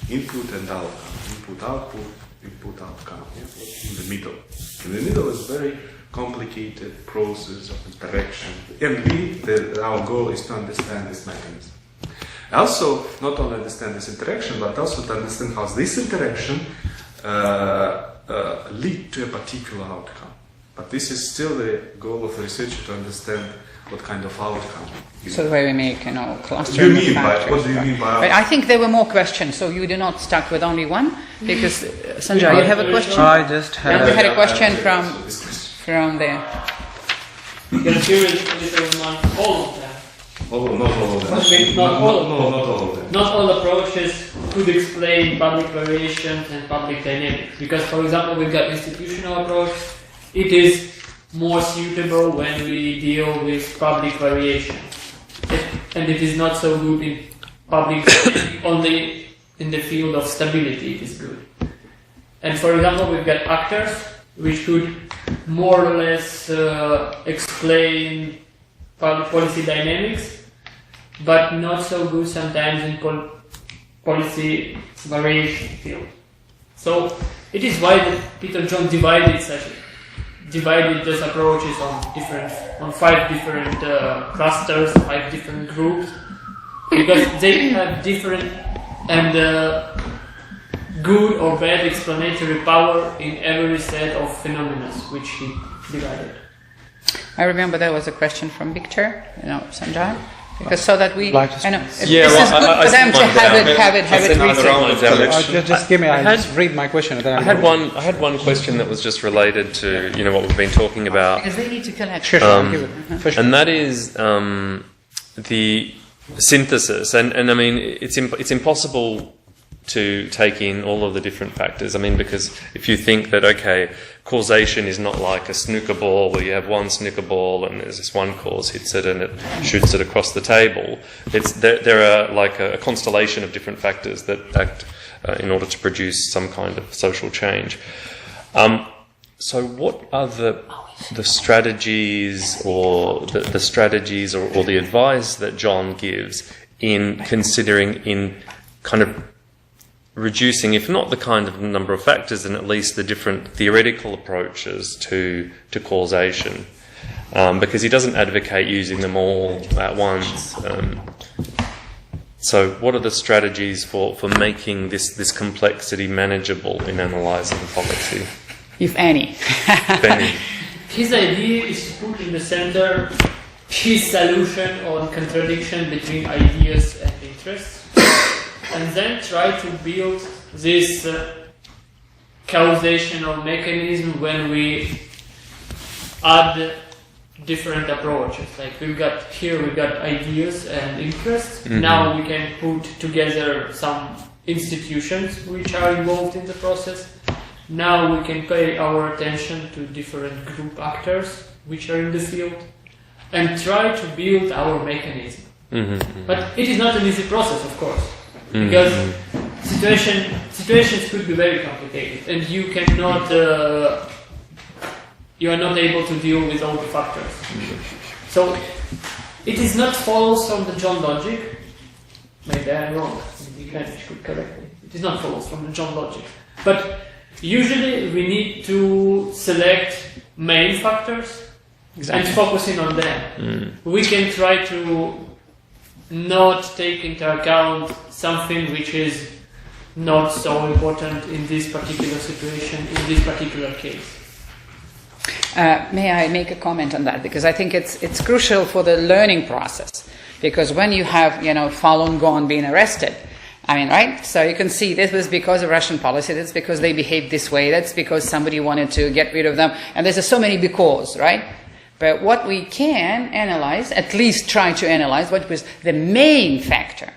input and outcome, input outcome, in the middle. In the middle is very complicated process of interaction, and our goal is to understand this mechanism. Also, not only understand this interaction, but also to understand how this interaction lead to a particular outcome. But this is still the goal of the researcher, to understand what kind of outcome. So the way we make, clusters. What do you mean by But I think there were more questions, so you do not stuck with only one, because Sanjay, you have a question? I just had. We had a question from there. You can theoretically among all of them. Not all of them. Not all approaches could explain public variations and public dynamics. Because, for example, we've got institutional approach. It is more suitable when we deal with public variation. And it is not so good in public, only in the field of stability it is good. And for example, we've got actors, which could more or less explain public policy dynamics, but not so good sometimes in policy variation field. So it is why Peter John divided those approaches on 5 different clusters, 5 different groups, because they have different and good or bad explanatory power in every set of phenomena which he divided. I remember there was a question from Victor, Sanjay, because so that we, Like to I know, speak. this is good for them to have it researched. Just give me. I just read my question. I had one question that was just related to what we've been talking about, Because they need to connect. Sure. and that is the synthesis. And I mean, it's impossible to take in all of the different factors. I mean, because if you think that, okay, causation is not like a snooker ball where you have one snooker ball and there's this one cause hits it and it shoots it across the table. There are like a constellation of different factors that act in order to produce some kind of social change. So what are the strategies or the strategies or the advice that John gives in considering in kind of reducing, if not the kind of number of factors, then at least the different theoretical approaches to causation? because he doesn't advocate using them all at once. So what are the strategies for making this complexity manageable in analysing policy? If any. If any. His idea is to put in the center his solution on contradiction between ideas and interests, and then try to build this causational mechanism when we add different approaches. Like we've got ideas and interests. Mm-hmm. Now we can put together some institutions which are involved in the process. Now we can pay our attention to different group actors which are in the field and try to build our mechanism. Mm-hmm. But it is not an easy process, of course, because situations could be very complicated, and you cannot, you are not able to deal with all the factors. So it is not follows from the John logic. Maybe I am wrong. You could correct me. It is not follows from the John logic, but usually we need to select main factors. Exactly. And focusing on them. We can try to not take into account something which is not so important in this particular situation, in this particular case. May I make a comment on that? Because I think it's crucial for the learning process. Because when you have, Falun Gong being arrested, right? So you can see this was because of Russian policy, that's because they behaved this way, that's because somebody wanted to get rid of them, and there's so many because, right? But what we can analyze, at least try to analyze, what was the main factor.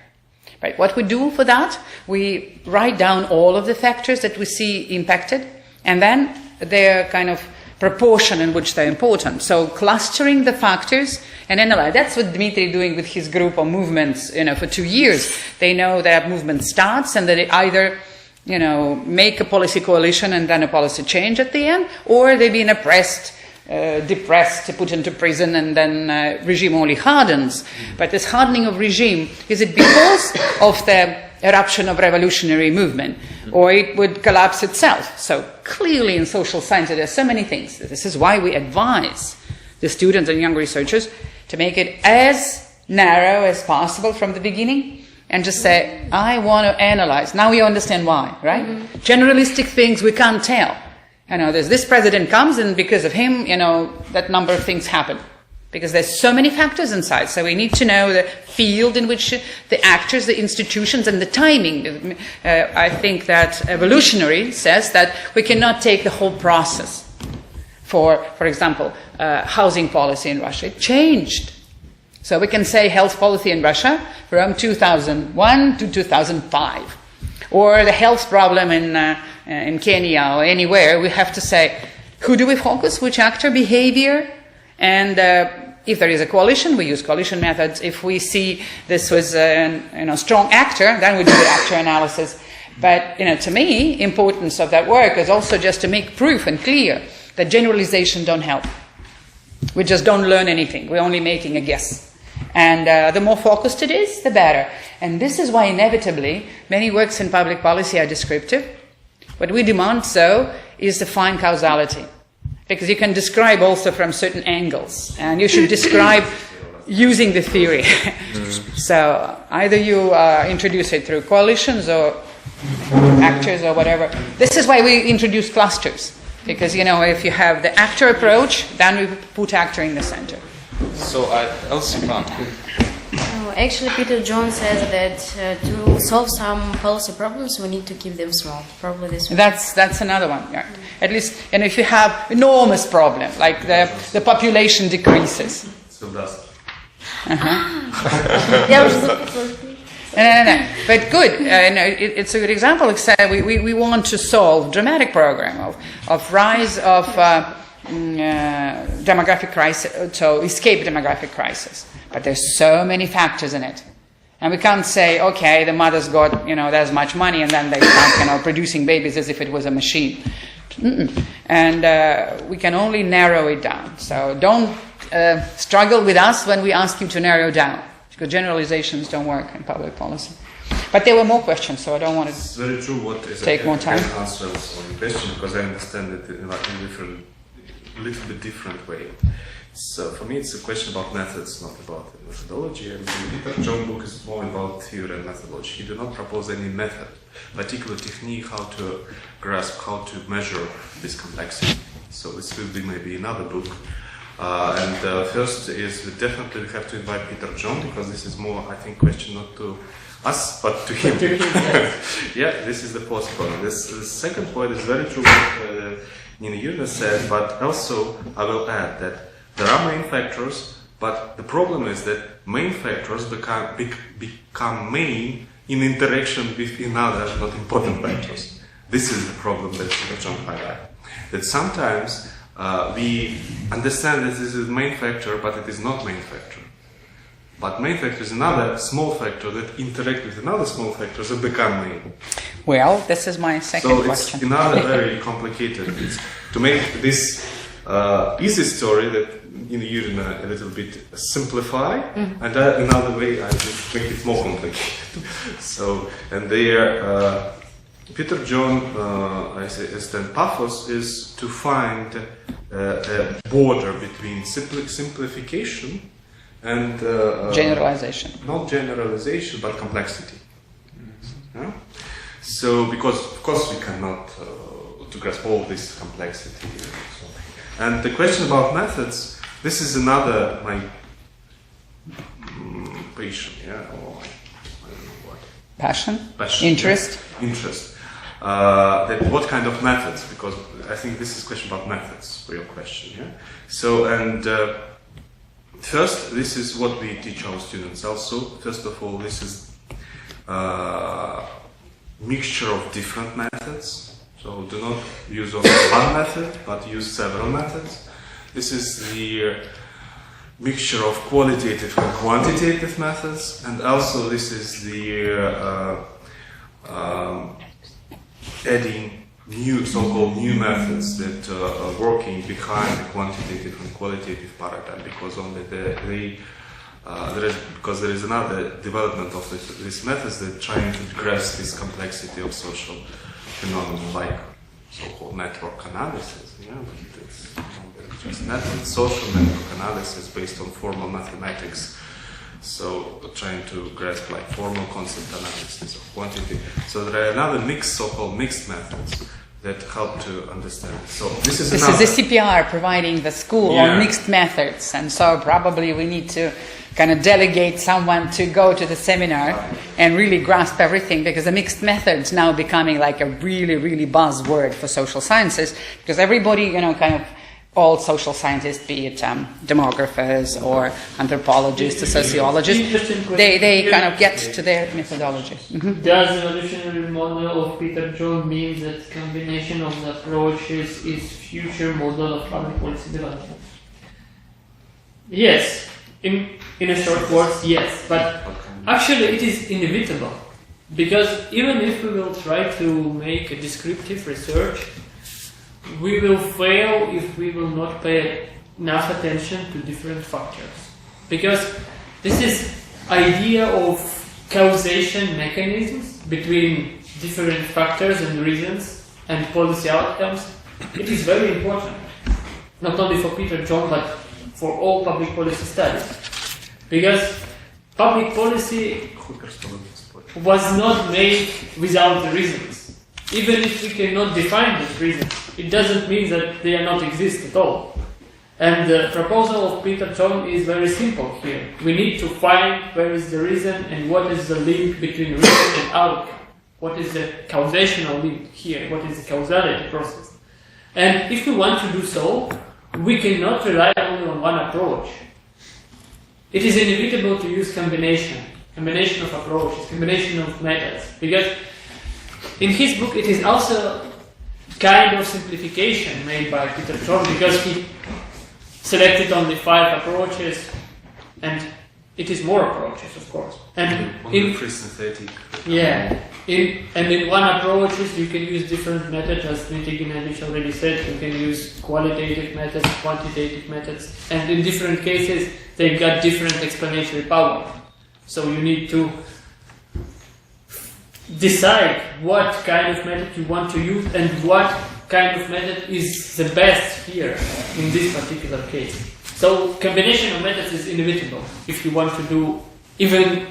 Right? What we do for that, we write down all of the factors that we see impacted, and then their kind of proportion in which they're important. So clustering the factors and analyze. That's what Dmitry is doing with his group of movements, for 2 years. They know that a movement starts and that they either, make a policy coalition and then a policy change at the end, or they've been oppressed, depressed, put into prison, and then regime only hardens. But this hardening of regime, is it because of the eruption of revolutionary movement, or it would collapse itself? So clearly in social science there are so many things. This is why we advise the students and young researchers to make it as narrow as possible from the beginning, and just say, I want to analyze. Now you understand why, right? Generalistic things we can't tell. There's this president comes, and because of him, that number of things happen. Because there's so many factors inside. So we need to know the field in which the actors, the institutions, and the timing. I think that evolutionary says that we cannot take the whole process. For example, housing policy in Russia, it changed. So we can say health policy in Russia from 2001 to 2005. Or the health problem in Kenya or anywhere, we have to say, who do we focus, which actor, behavior, and if there is a coalition, we use coalition methods. If we see this was a strong actor, then we do the actor analysis. But to me, importance of that work is also just to make proof and clear that generalization don't help. We just don't learn anything. We're only making a guess. And the more focused it is, the better. And this is why inevitably many works in public policy are descriptive. What we demand, so, is to find causality. Because you can describe also from certain angles. And you should describe using the theory. So either you introduce it through coalitions or actors or whatever. This is why we introduce clusters. Because, if you have the actor approach, then we put actor in the center. So, Elsie, actually, Peter John says that to solve some policy problems, we need to keep them small. Probably this one. That's another one. Yeah. At least, if you have enormous problem, like the population decreases. So does. Yeah, I was looking for. No. But good. It's a good example. We want to solve dramatic program of rise of demographic crisis, so escape demographic crisis. But there's so many factors in it. And we can't say, okay, the mother's got, there's much money, and then they start, producing babies as if it was a machine. And we can only narrow it down. So don't struggle with us when we ask you to narrow down, because generalizations don't work in public policy. But there were more questions, so I don't want to It's very true what is take more time. Answer on the question, because I understand it in a little bit different way. So for me, it's a question about methods, not about methodology. And the Peter John book is more about theory and methodology. He did not propose any method, particular technique, how to grasp, how to measure this complexity. So this will be maybe another book. First is definitely we have to invite Peter John, because this is more, I think, question not to us, but to him. Yeah, this is the first point. The second point is very true what Nina Yurna said, but also I will add that there are main factors, but the problem is that main factors become main in interaction with another not important factors. This is the problem that Peter John highlighted. That sometimes we understand that this is the main factor, but it is not main factor. But main factor is another small factor that interact with another small factors and become main. Well, this is my second question. So it's another very complicated. It's to make this easy story that you a little bit simplify, and another way I just make it more complicated. So, and there, Peter John, I say, pathos is to find a border between simplification and generalization. Not generalization, but complexity. Yeah? So, because of course we cannot to grasp all this complexity. And the question about methods. This is another my passion, yeah, or I don't know what. Passion? Interest. Yeah. Interest. That what kind of methods? Because I think this is a question about methods for your question. Yeah. So first, this is what we teach our students. Also, first of all, this is mixture of different methods. So do not use only one method, but use several methods. This is the mixture of qualitative and quantitative methods, and also this is the adding new, so-called new methods that are working behind the quantitative and qualitative paradigm, because only because there is another development of these methods that trying to grasp this complexity of social phenomena, like so-called network analysis. Yeah, but it's just social network analysis based on formal mathematics. So trying to grasp like formal concept analysis of quantity. So there are another mixed, so-called mixed methods that help to understand. So this is the CPR providing the school on mixed methods, and so probably we need to kind of delegate someone to go to the seminar and really grasp everything, because the mixed methods now becoming like a really, really buzzword for social sciences, because everybody, kind of all social scientists, be it demographers or anthropologists or sociologists, they kind of get to their methodology. Mm-hmm. Does the evolutionary model of Peter John mean that combination of the approaches is future model of public policy development? Yes. In a short words, yes, but actually it is inevitable, because even if we will try to make a descriptive research, we will fail if we will not pay enough attention to different factors, because this is idea of causation mechanisms between different factors and reasons and policy outcomes. It is very important, not only for Peter John, but for all public policy studies, because public policy was not made without the reasons. Even if we cannot define these reasons, it doesn't mean that they are not exist at all. And the proposal of Peter John is very simple here. We need to find where is the reason and what is the link between reason and outcome. What is the causational link here? What is the causality process? And if we want to do so, we cannot rely only on one approach. It is inevitable to use combination of approaches, combination of methods, because in his book it is also kind of simplification made by Peter John, because he selected only 5 approaches, and it is more approaches, of course. And in one approach you can use different methods, as Dmitry Gennadievich already said. You can use qualitative methods, quantitative methods, and in different cases they've got different explanatory power. So you need to decide what kind of method you want to use and what kind of method is the best here in this particular case. So combination of methods is inevitable if you want to do even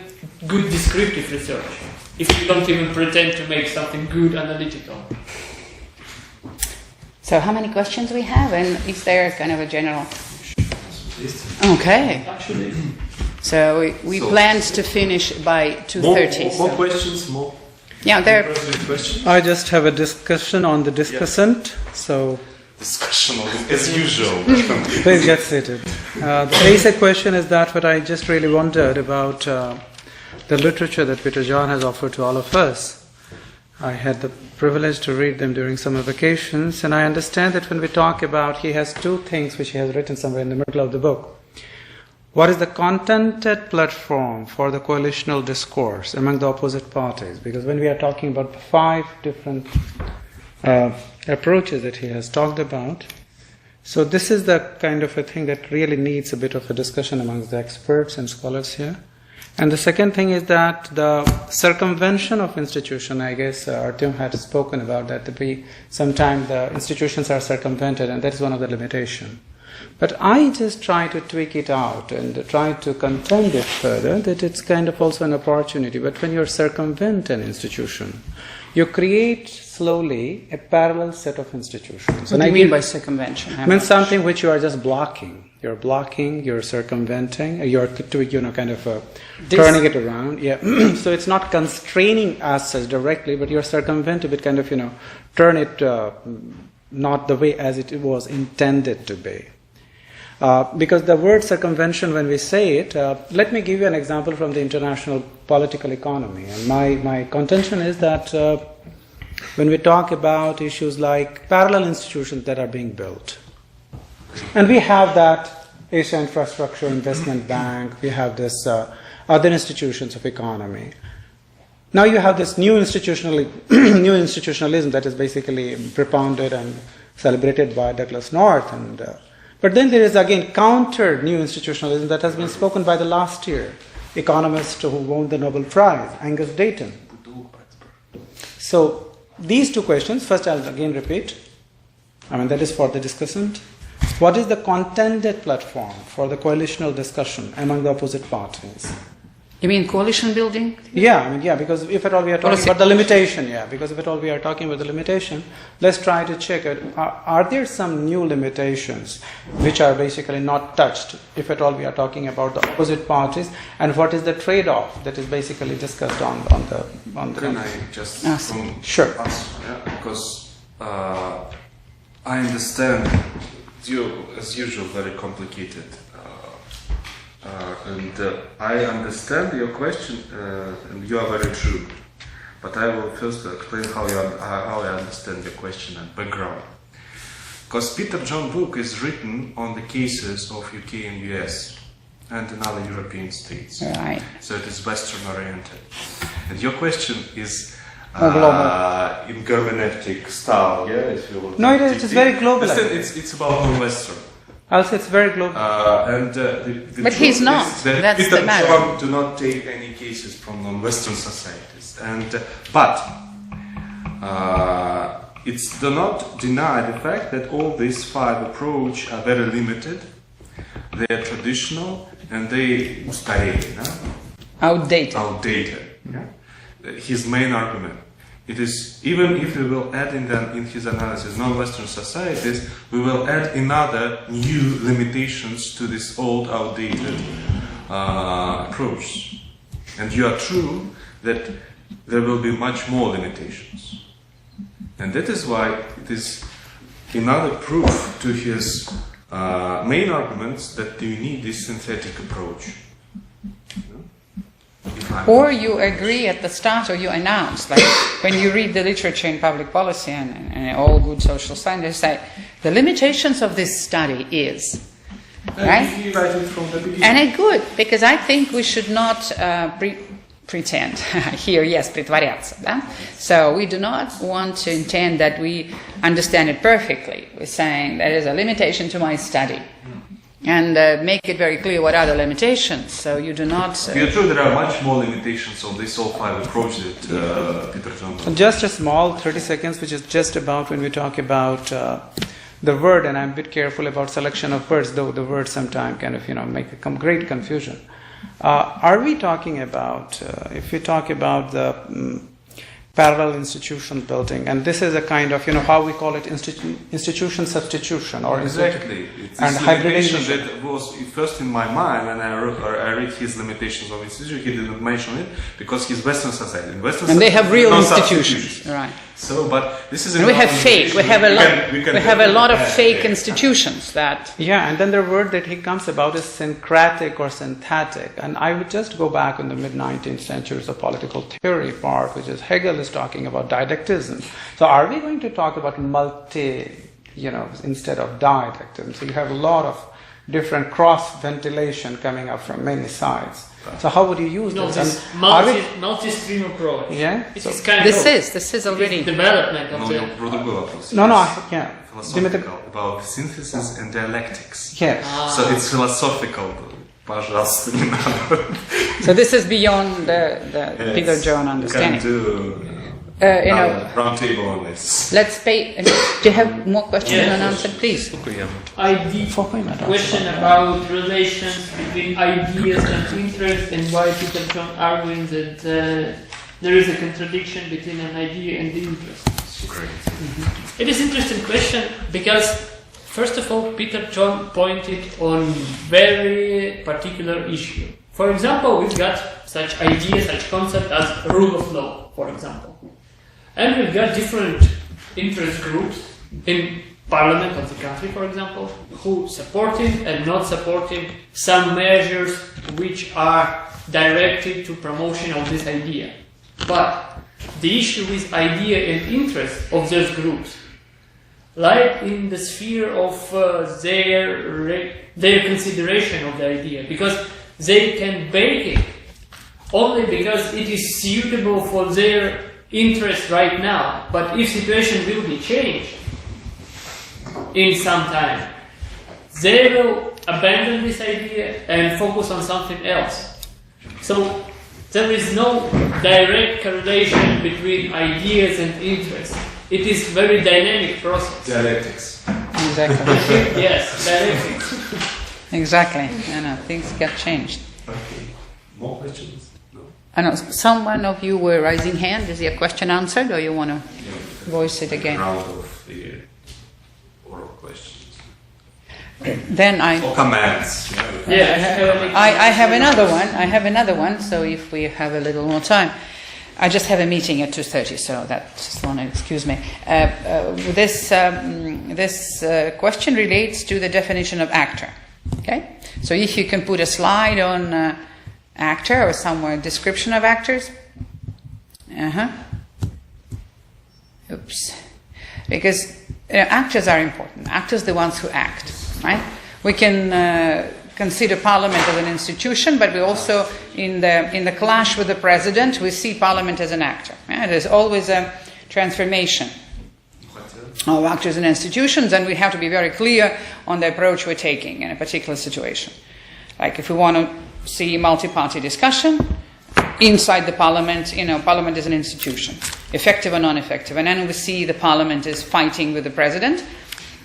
good descriptive research. If you don't even pretend to make something good analytical. So how many questions we have, and is there kind of a general? Okay. Actually, So we planned to finish by 2:30. More questions, more. Yeah, there. Questions. I just have a discussion on the discussant, so Discussion as usual. please get seated. The basic question is that what I just really wondered about the literature that Peter John has offered to all of us. I had the privilege to read them during summer vacations, and I understand that when we talk about, he has two things which he has written somewhere in the middle of the book. What is the contented platform for the coalitional discourse among the opposite parties? Because when we are talking about 5 different approaches that he has talked about, so this is the kind of a thing that really needs a bit of a discussion amongst the experts and scholars here. And the second thing is that the circumvention of institution, I guess Artyom had spoken about that, sometimes the institutions are circumvented, and that is one of the limitations. But I just try to tweak it out and try to contend it further, that it's kind of also an opportunity. But when you circumvent an institution, you create slowly a parallel set of institutions. What do you mean by circumvention? It means something which you are just blocking. You're blocking, you're circumventing, you're kind of turning it around. Yeah. So it's not constraining us as directly, but you're circumventing it, kind of, turn it not the way as it was intended to be. Because the word circumvention, when we say it, let me give you an example from the international political economy. And my contention is that when we talk about issues like parallel institutions that are being built, and we have that Asia Infrastructure Investment Bank, we have this other institutions of economy. Now you have this new institutionalism that is basically propounded and celebrated by Douglas North, but then there is again counter new institutionalism that has been spoken by the last year economist who won the Nobel Prize, Angus Deaton. So these two questions, first I'll again repeat, that is for the discussant. What is the contended platform for the coalitional discussion among the opposite parties? You mean coalition building? Yeah, because if at all we are talking about the limitation, let's try to check it. Are there some new limitations which are basically not touched, if at all we are talking about the opposite parties, and what is the trade-off that is basically discussed on the... Can I just... Sure. Because I understand you, as usual, very complicated. And I understand your question, and you are very true. But I will first explain how I understand your question and background. Because Peter John book is written on the cases of UK and US and in other European states. Right. So it is Western oriented. And your question is global. in Germanesque style, yeah? If you want. No, it is very global. It's about non-Western. I'll say it's very global. But he's not. That's Peter the matter. John do not take any cases from non-Western societies, but it do not deny the fact that all these 5 approaches are very limited. They are traditional and they outdated. Yeah? His main argument. It is, even if we will add in his analysis non-Western societies, we will add another new limitations to this old, outdated approach. And you are true that there will be much more limitations. And that is why it is another proof to his main arguments that you need this synthetic approach. Or you agree at the start, or you announce, like when you read the literature in public policy and all good social scientists say, the limitations of this study is, right? He write it from the beginning. And it's good, because I think we should not pretend. Here, yes, притворяться. Да? So we do not want to intend that we understand it perfectly. We're saying there is a limitation to my study. And make it very clear what are the limitations, so you do not... You're true, there are much more limitations on this all 5 approach that Peter John... Just a small 30 seconds, which is just about when we talk about the word, and I'm a bit careful about selection of words, though the words sometimes kind of, make a great confusion. Are we talking about, if we talk about the parallel institution building, and this is a kind of, how we call it institution substitution or exactly. And hybridization. That was first in my mind when I read his limitations of institution. He didn't mention it because he's Western society. And they have real institutions, right? So, but this is. And we have fake. We have a lot of fake institutions that. Yeah, and then the word that he comes about is syncretic or synthetic. And I would just go back in the mid-19th century, the political theory part, which is Hegel is talking about didactism. So, are we going to talk about instead of didactism? So, you have a lot of different cross ventilation coming up from many sides. So how would you use this? Multi-stream approach. Yeah. This is already development of the. Yeah. Philosophical about synthesis and dialectics. Yes. So it's philosophical. Пожалуйста, не надо. So this is beyond the Peter John understanding. Round table on this. Let's pay. Do you have more questions unanswered, please? Question about relations between ideas and interest, and why Peter John arguing that there is a contradiction between an idea and the interest. Great. It is an interesting question because, first of all, Peter John pointed on very particular issue. For example, we've got such idea, such concept as rule of law, for example. And we've got different interest groups in parliament of the country, for example, who supported and not supported some measures which are directed to promotion of this idea. But the issue with idea and interest of those groups lie in the sphere of their consideration of the idea, because they can bake it only because it is suitable for their interest right now. But if situation will be changed in some time, they will abandon this idea and focus on something else. So there is no direct correlation between ideas and interests. It is very dynamic process. Dialectics. Exactly. Yes, dialectics. Exactly. Things get changed. Okay. More questions? No. I know someone of you were raising hand. Is your question answered, or you want to voice it again? Round of the oral questions. Then Or comments. I have another one. I have another one. So if we have a little more time, I just have a meeting at 2:30, so that just want to excuse me. This question relates to the definition of actor. Okay, so if you can put a slide on actor or somewhere description of actors. Oops, because actors are important. Actors are the ones who act, right? We can consider Parliament as an institution, but we also, in the clash with the President, we see Parliament as an actor. Yeah? There's always a transformation of actors and institutions, and we have to be very clear on the approach we're taking in a particular situation. Like if we want to see multi-party discussion inside the Parliament, Parliament is an institution, effective or non-effective, and then we see the Parliament is fighting with the President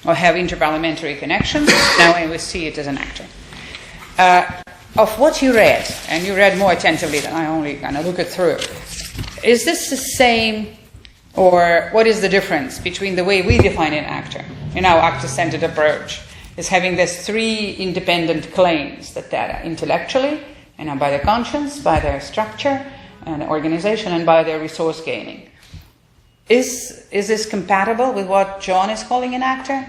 or have interparliamentary connections. Now we see it as an actor. Of what you read, and you read more attentively than I only kind of look it through, is this the same, or what is the difference between the way we define an actor in our actor-centered approach? Is having these three independent claims that are intellectually, by their conscience, by their structure and organization, and by their resource gaining. Is this compatible with what John is calling an actor?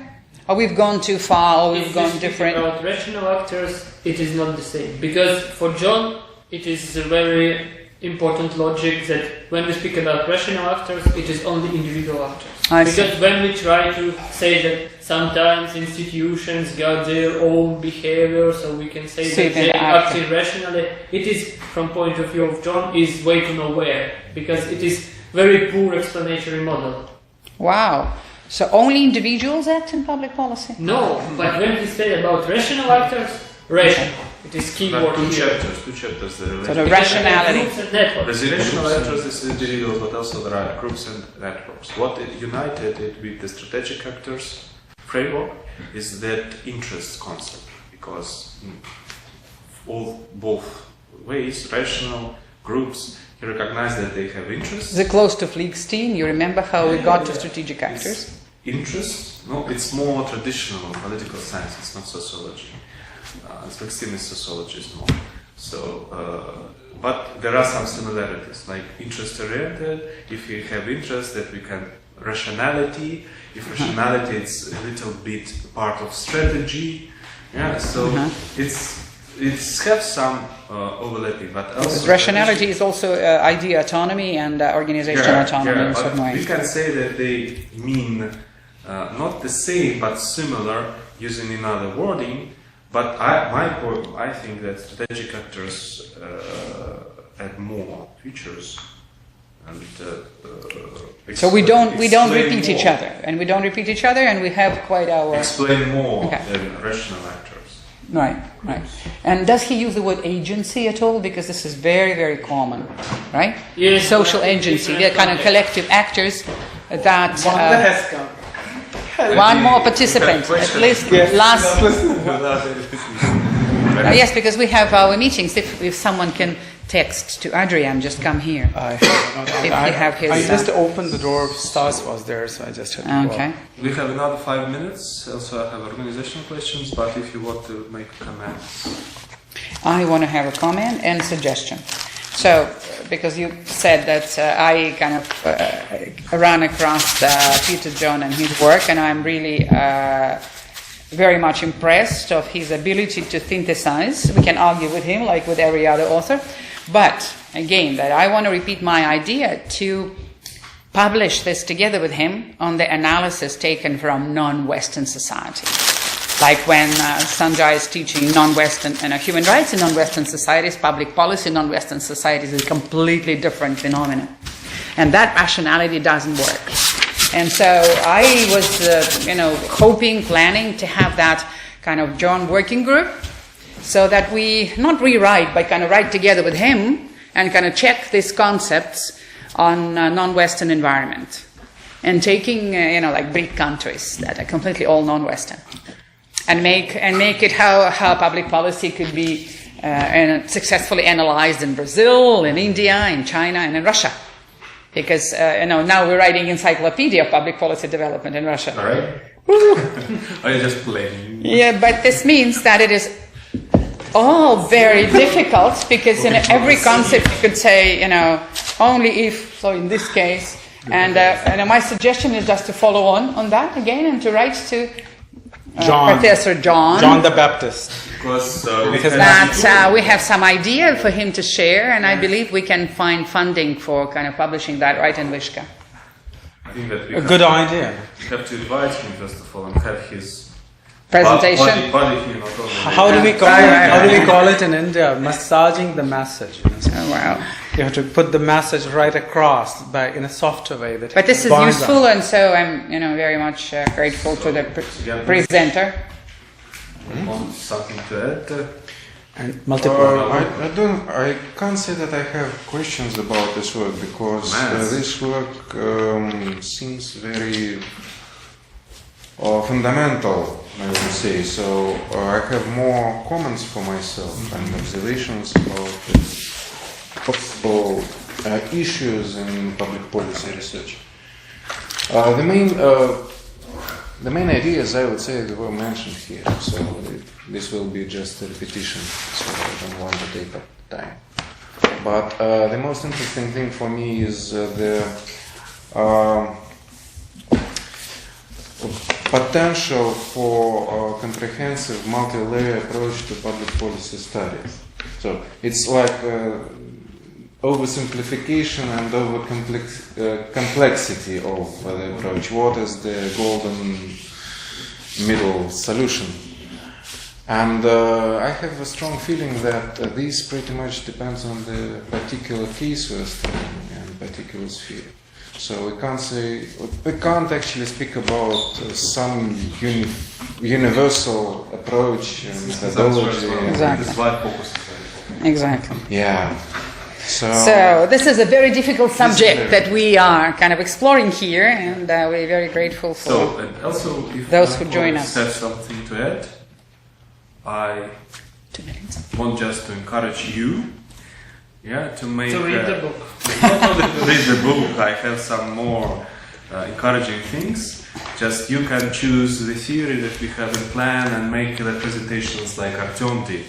Or we've gone too far, or we've gone different? About rational actors, it is not the same. Because for John, it is a very important logic that when we speak about rational actors, it is only individual actors. Because when we try to say that sometimes institutions got their own behavior, so we can say that they act irrationally, it is, from point of view of John, is way to nowhere. Because it is very poor explanatory model. Wow. So only individuals act in public policy? No, but when we say about rational actors, rational. It is key word here. Two chapters. So the rationality. Rational actors is individuals, but also there are groups and networks. What united it with the strategic actors, framework is that interest concept, because both ways, rational groups, you recognize that they have interests. Is it close to Fliegstein? You remember how we got to strategic actors? Interest? No, it's more traditional political science. It's not sociology. Fliegstein is sociologist more. So, but there are some similarities, like interest-oriented. If you have interest, that we can rationality. If rationality, it's a little bit part of strategy. Yeah. So it's have some overlapping, but also rationality is also idea autonomy and organizational autonomy in certain ways. We can say that they mean not the same but similar using another wording. But I think that strategic actors add more features, and so we don't repeat each other, and we have quite our explain more than rational actors. Right. And does he use the word agency at all? Because this is very, very common, right? Yes. Social agency, they're kind of collective actors that. One more participant, at least last. Yes, because we have our meetings. If someone can text to Adrian, just come here. I just opened the door. Stas was there, so I just had to okay. We have another 5 minutes. Also, I have organizational questions, but if you want to make a comment. I want to have a comment and suggestion. So, because you said that I kind of ran across Peter John and his work, and I'm really very much impressed of his ability to synthesize. We can argue with him like with every other author. But, again, that I want to repeat my idea to publish this together with him on the analysis taken from non-Western society. Like when Sanjay is teaching non-Western human rights in non-Western societies, public policy in non-Western societies is a completely different phenomenon. And that rationality doesn't work. And so I was, hoping, planning to have that kind of John working group so that we not rewrite, but kind of write together with him and kind of check these concepts on non-Western environment. And taking, like BRIC countries that are completely all non-Western. And make it how public policy could be successfully analyzed in Brazil, in India, in China, and in Russia. Because now we're writing encyclopedia of public policy development in Russia. All right. Are you just playing? Yeah, but this means that it is all very difficult because in every concept you could say, only if. So in this case, and my suggestion is just to follow on that again and to write to. Professor John the Baptist. Because we have some idea for him to share, and I believe we can find funding for kind of publishing that right in Vishka. I think that we good idea. We have to invite him first of all and have his presentation. Body here, not only How do we call it in India? Massaging the message. Oh, wow. You have to put the message right across in a softer way. But this is useful, and so I'm, very much grateful to the presenter. Something to add? And multiple. I can't say that I have questions about this work because this work seems very fundamental, I would say. So I have more comments for myself and observations about this possible issues in public policy research. The main ideas, I would say, were mentioned here, so this will be just a repetition, so I don't want to take up time. But the most interesting thing for me is the potential for a comprehensive multi-layer approach to public policy studies. So it's like oversimplification and complexity of the approach. What is the golden middle solution? And I have a strong feeling that this pretty much depends on the particular case we're studying and particular sphere. So we can't actually speak about some universal approach and methodology. Exactly. Yeah. So this is a very difficult subject that we are kind of exploring here, and we're very grateful for and also, if those who join us. Have something to add, I 2 minutes. want just to encourage you, to make To read the book. not only to read the book. I have some more encouraging things. Just you can choose the theory that we have in plan and make the presentations like Artyom did.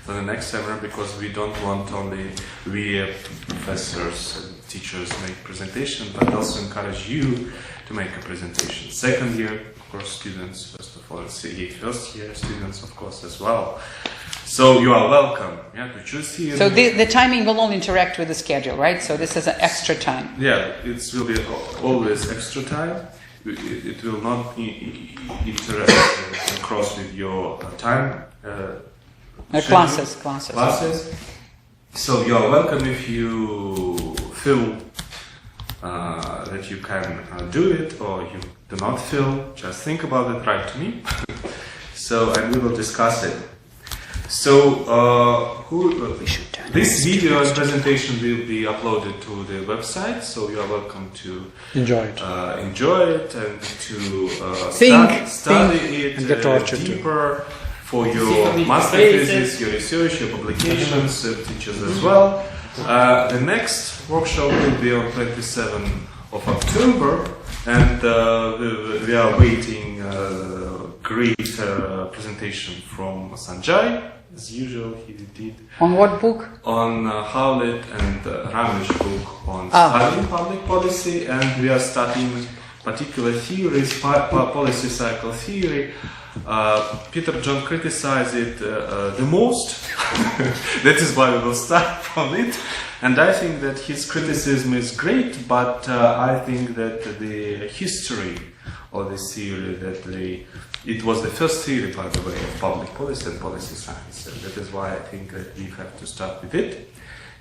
For the next seminar, because we don't want only we professors and teachers make presentation, but also encourage you to make a presentation. Second year, of course, students, first of all, first year students, of course, as well. So you are welcome to choose here. So the timing will only interact with the schedule, right? So this is an extra time. Yeah, it will be always extra time. It will not interact and cross with your time. Classes. So you are welcome if you feel that you can do it, or you do not feel. Just think about it. Write to me. And we will discuss it. So this video and presentation will be uploaded to the website. So you are welcome to Enjoy it. and to Think study it and get tortured deeper. For your master thesis, your research, your publications, teachers as well. The next workshop will be on 27th of October, and we are waiting great presentation from Sanjay, as usual he did. On what book? On Howlett and Ramesh book on studying public policy, and we are studying particular theories, policy cycle theory. Peter John criticized it the most. That is why we will start from it. And I think that his criticism is great, but I think that the history of this theory, it was the first theory, by the way, of public policy and policy science. And that is why I think that we have to start with it.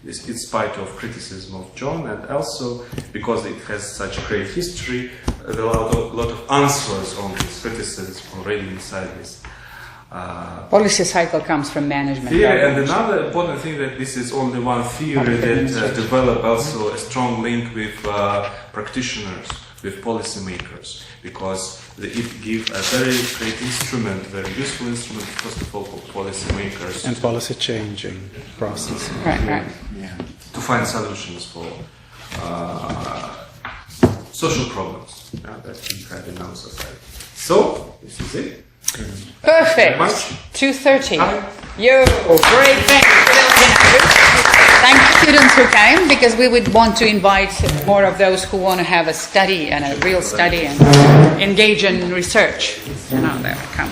In spite of criticism of John, and also because it has such a great history, there are a lot of answers on this criticism already inside this. Policy cycle comes from management. Theory, and another important thing that this is only one theory that developed also a strong link with practitioners, with policymakers, because it gives a very great instrument, very useful instrument, first of all, for policymakers. And policy changing process. Right. To find solutions for social problems that we have in our society. So, this is it. Perfect. 2:30. Yo, great. Thank you. Thank the students who came, because we would want to invite more of those who want to have a study and a real study and engage in research. There we come.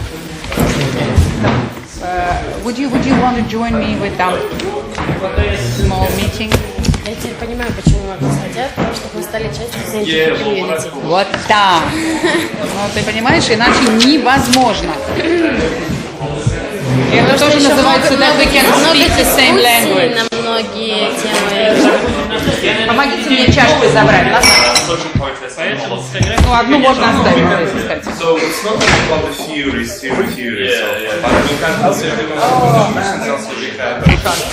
Would you want to join me with that small meeting? Я теперь понимаю, почему нас хотят, потому что мы стали частью scientific community. Вот так. Ну, ты понимаешь, иначе невозможно. И это тоже называется that we can speak the same language. На многие темы. Помогите мне чашку забрать. Ну, одну можно оставить, если хотите. So it's not about the theories, but we can also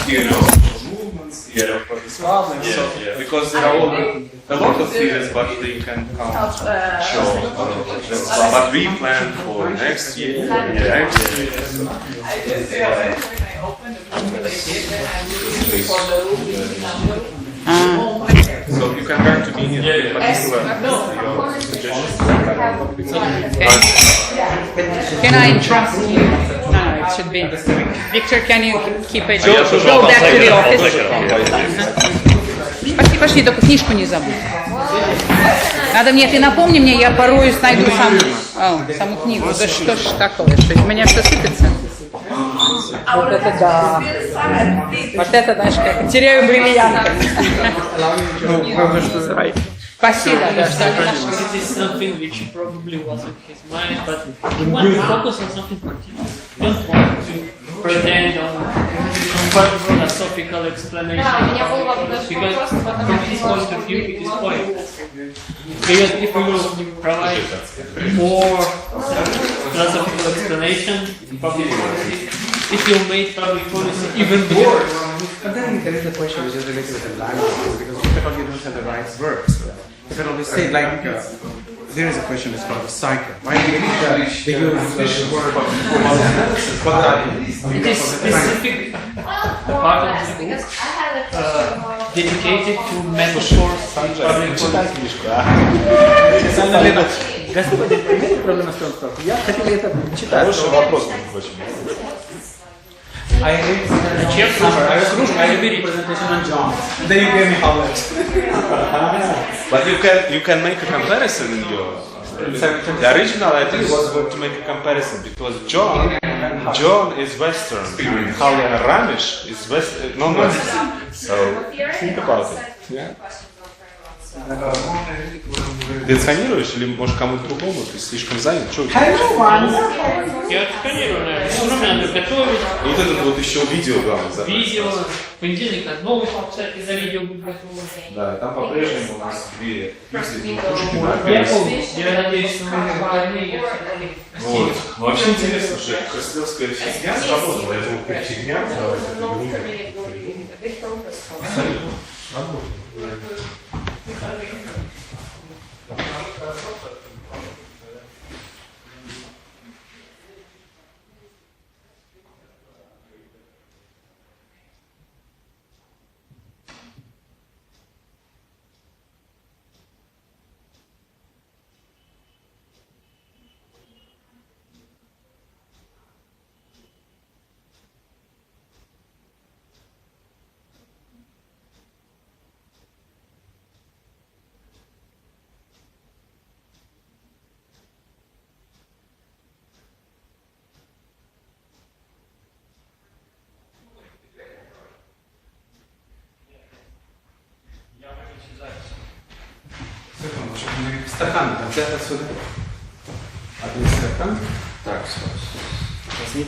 theories of movements, of these problems, because there are a lot of theories, but they can come show. But we plan for next year, So you can write to me in particular your suggestions. Can I entrust you? No, it should be. Victor, can you keep it? Go back to the office. Пошли, только книжку не забудь. Надо мне, ты напомни мне, я пороюсь найду саму книгу. Да что ж такое, что у меня все сыпется. Вот это да. Вот это, знаешь, как теряю бриллианты. Спасибо, да, что вы нашли. This is something which probably wasn't his mind, but he wanted to focus on something particular. He don't want to pretend on philosophical explanation. Because from his point of view, it is pointless. Because if we will provide more philosophical explanation, probably if you made public policy even worse. But then there is a question which is related to the language, because if at all you don't have the right verbs, if at all you say like, there is a question that's called the cycle. Why do you use the word for analysis? It is specific part of the book dedicated to metaphors in public policy. Господи, имеете проблемы с тем, я хотел это читать. Хороший вопрос, I read the presentation on John. Then you gave me Howlett. But you can make a comparison in your. The original idea was to make a comparison because John is Western, and Ramesh is non-Western. So think about it. Yeah. Ты отсканируешь или может кому-то другому? Ты слишком занят? Что у тебя? Я отсканирую, наверное. Все равно надо готовить. И вот это вот еще видео главное задать. Видео. В понедельник надо новый, кстати, за видео будет готово. Да, там по-прежнему у нас две пиксели. Я помню. Я надеюсь, что мы выходные. Вот. Ну, вообще интересно, что красиловская фигня сработала. Я думаю, фигня. Стакан, там взять отсюда. Один стакан. Так, все.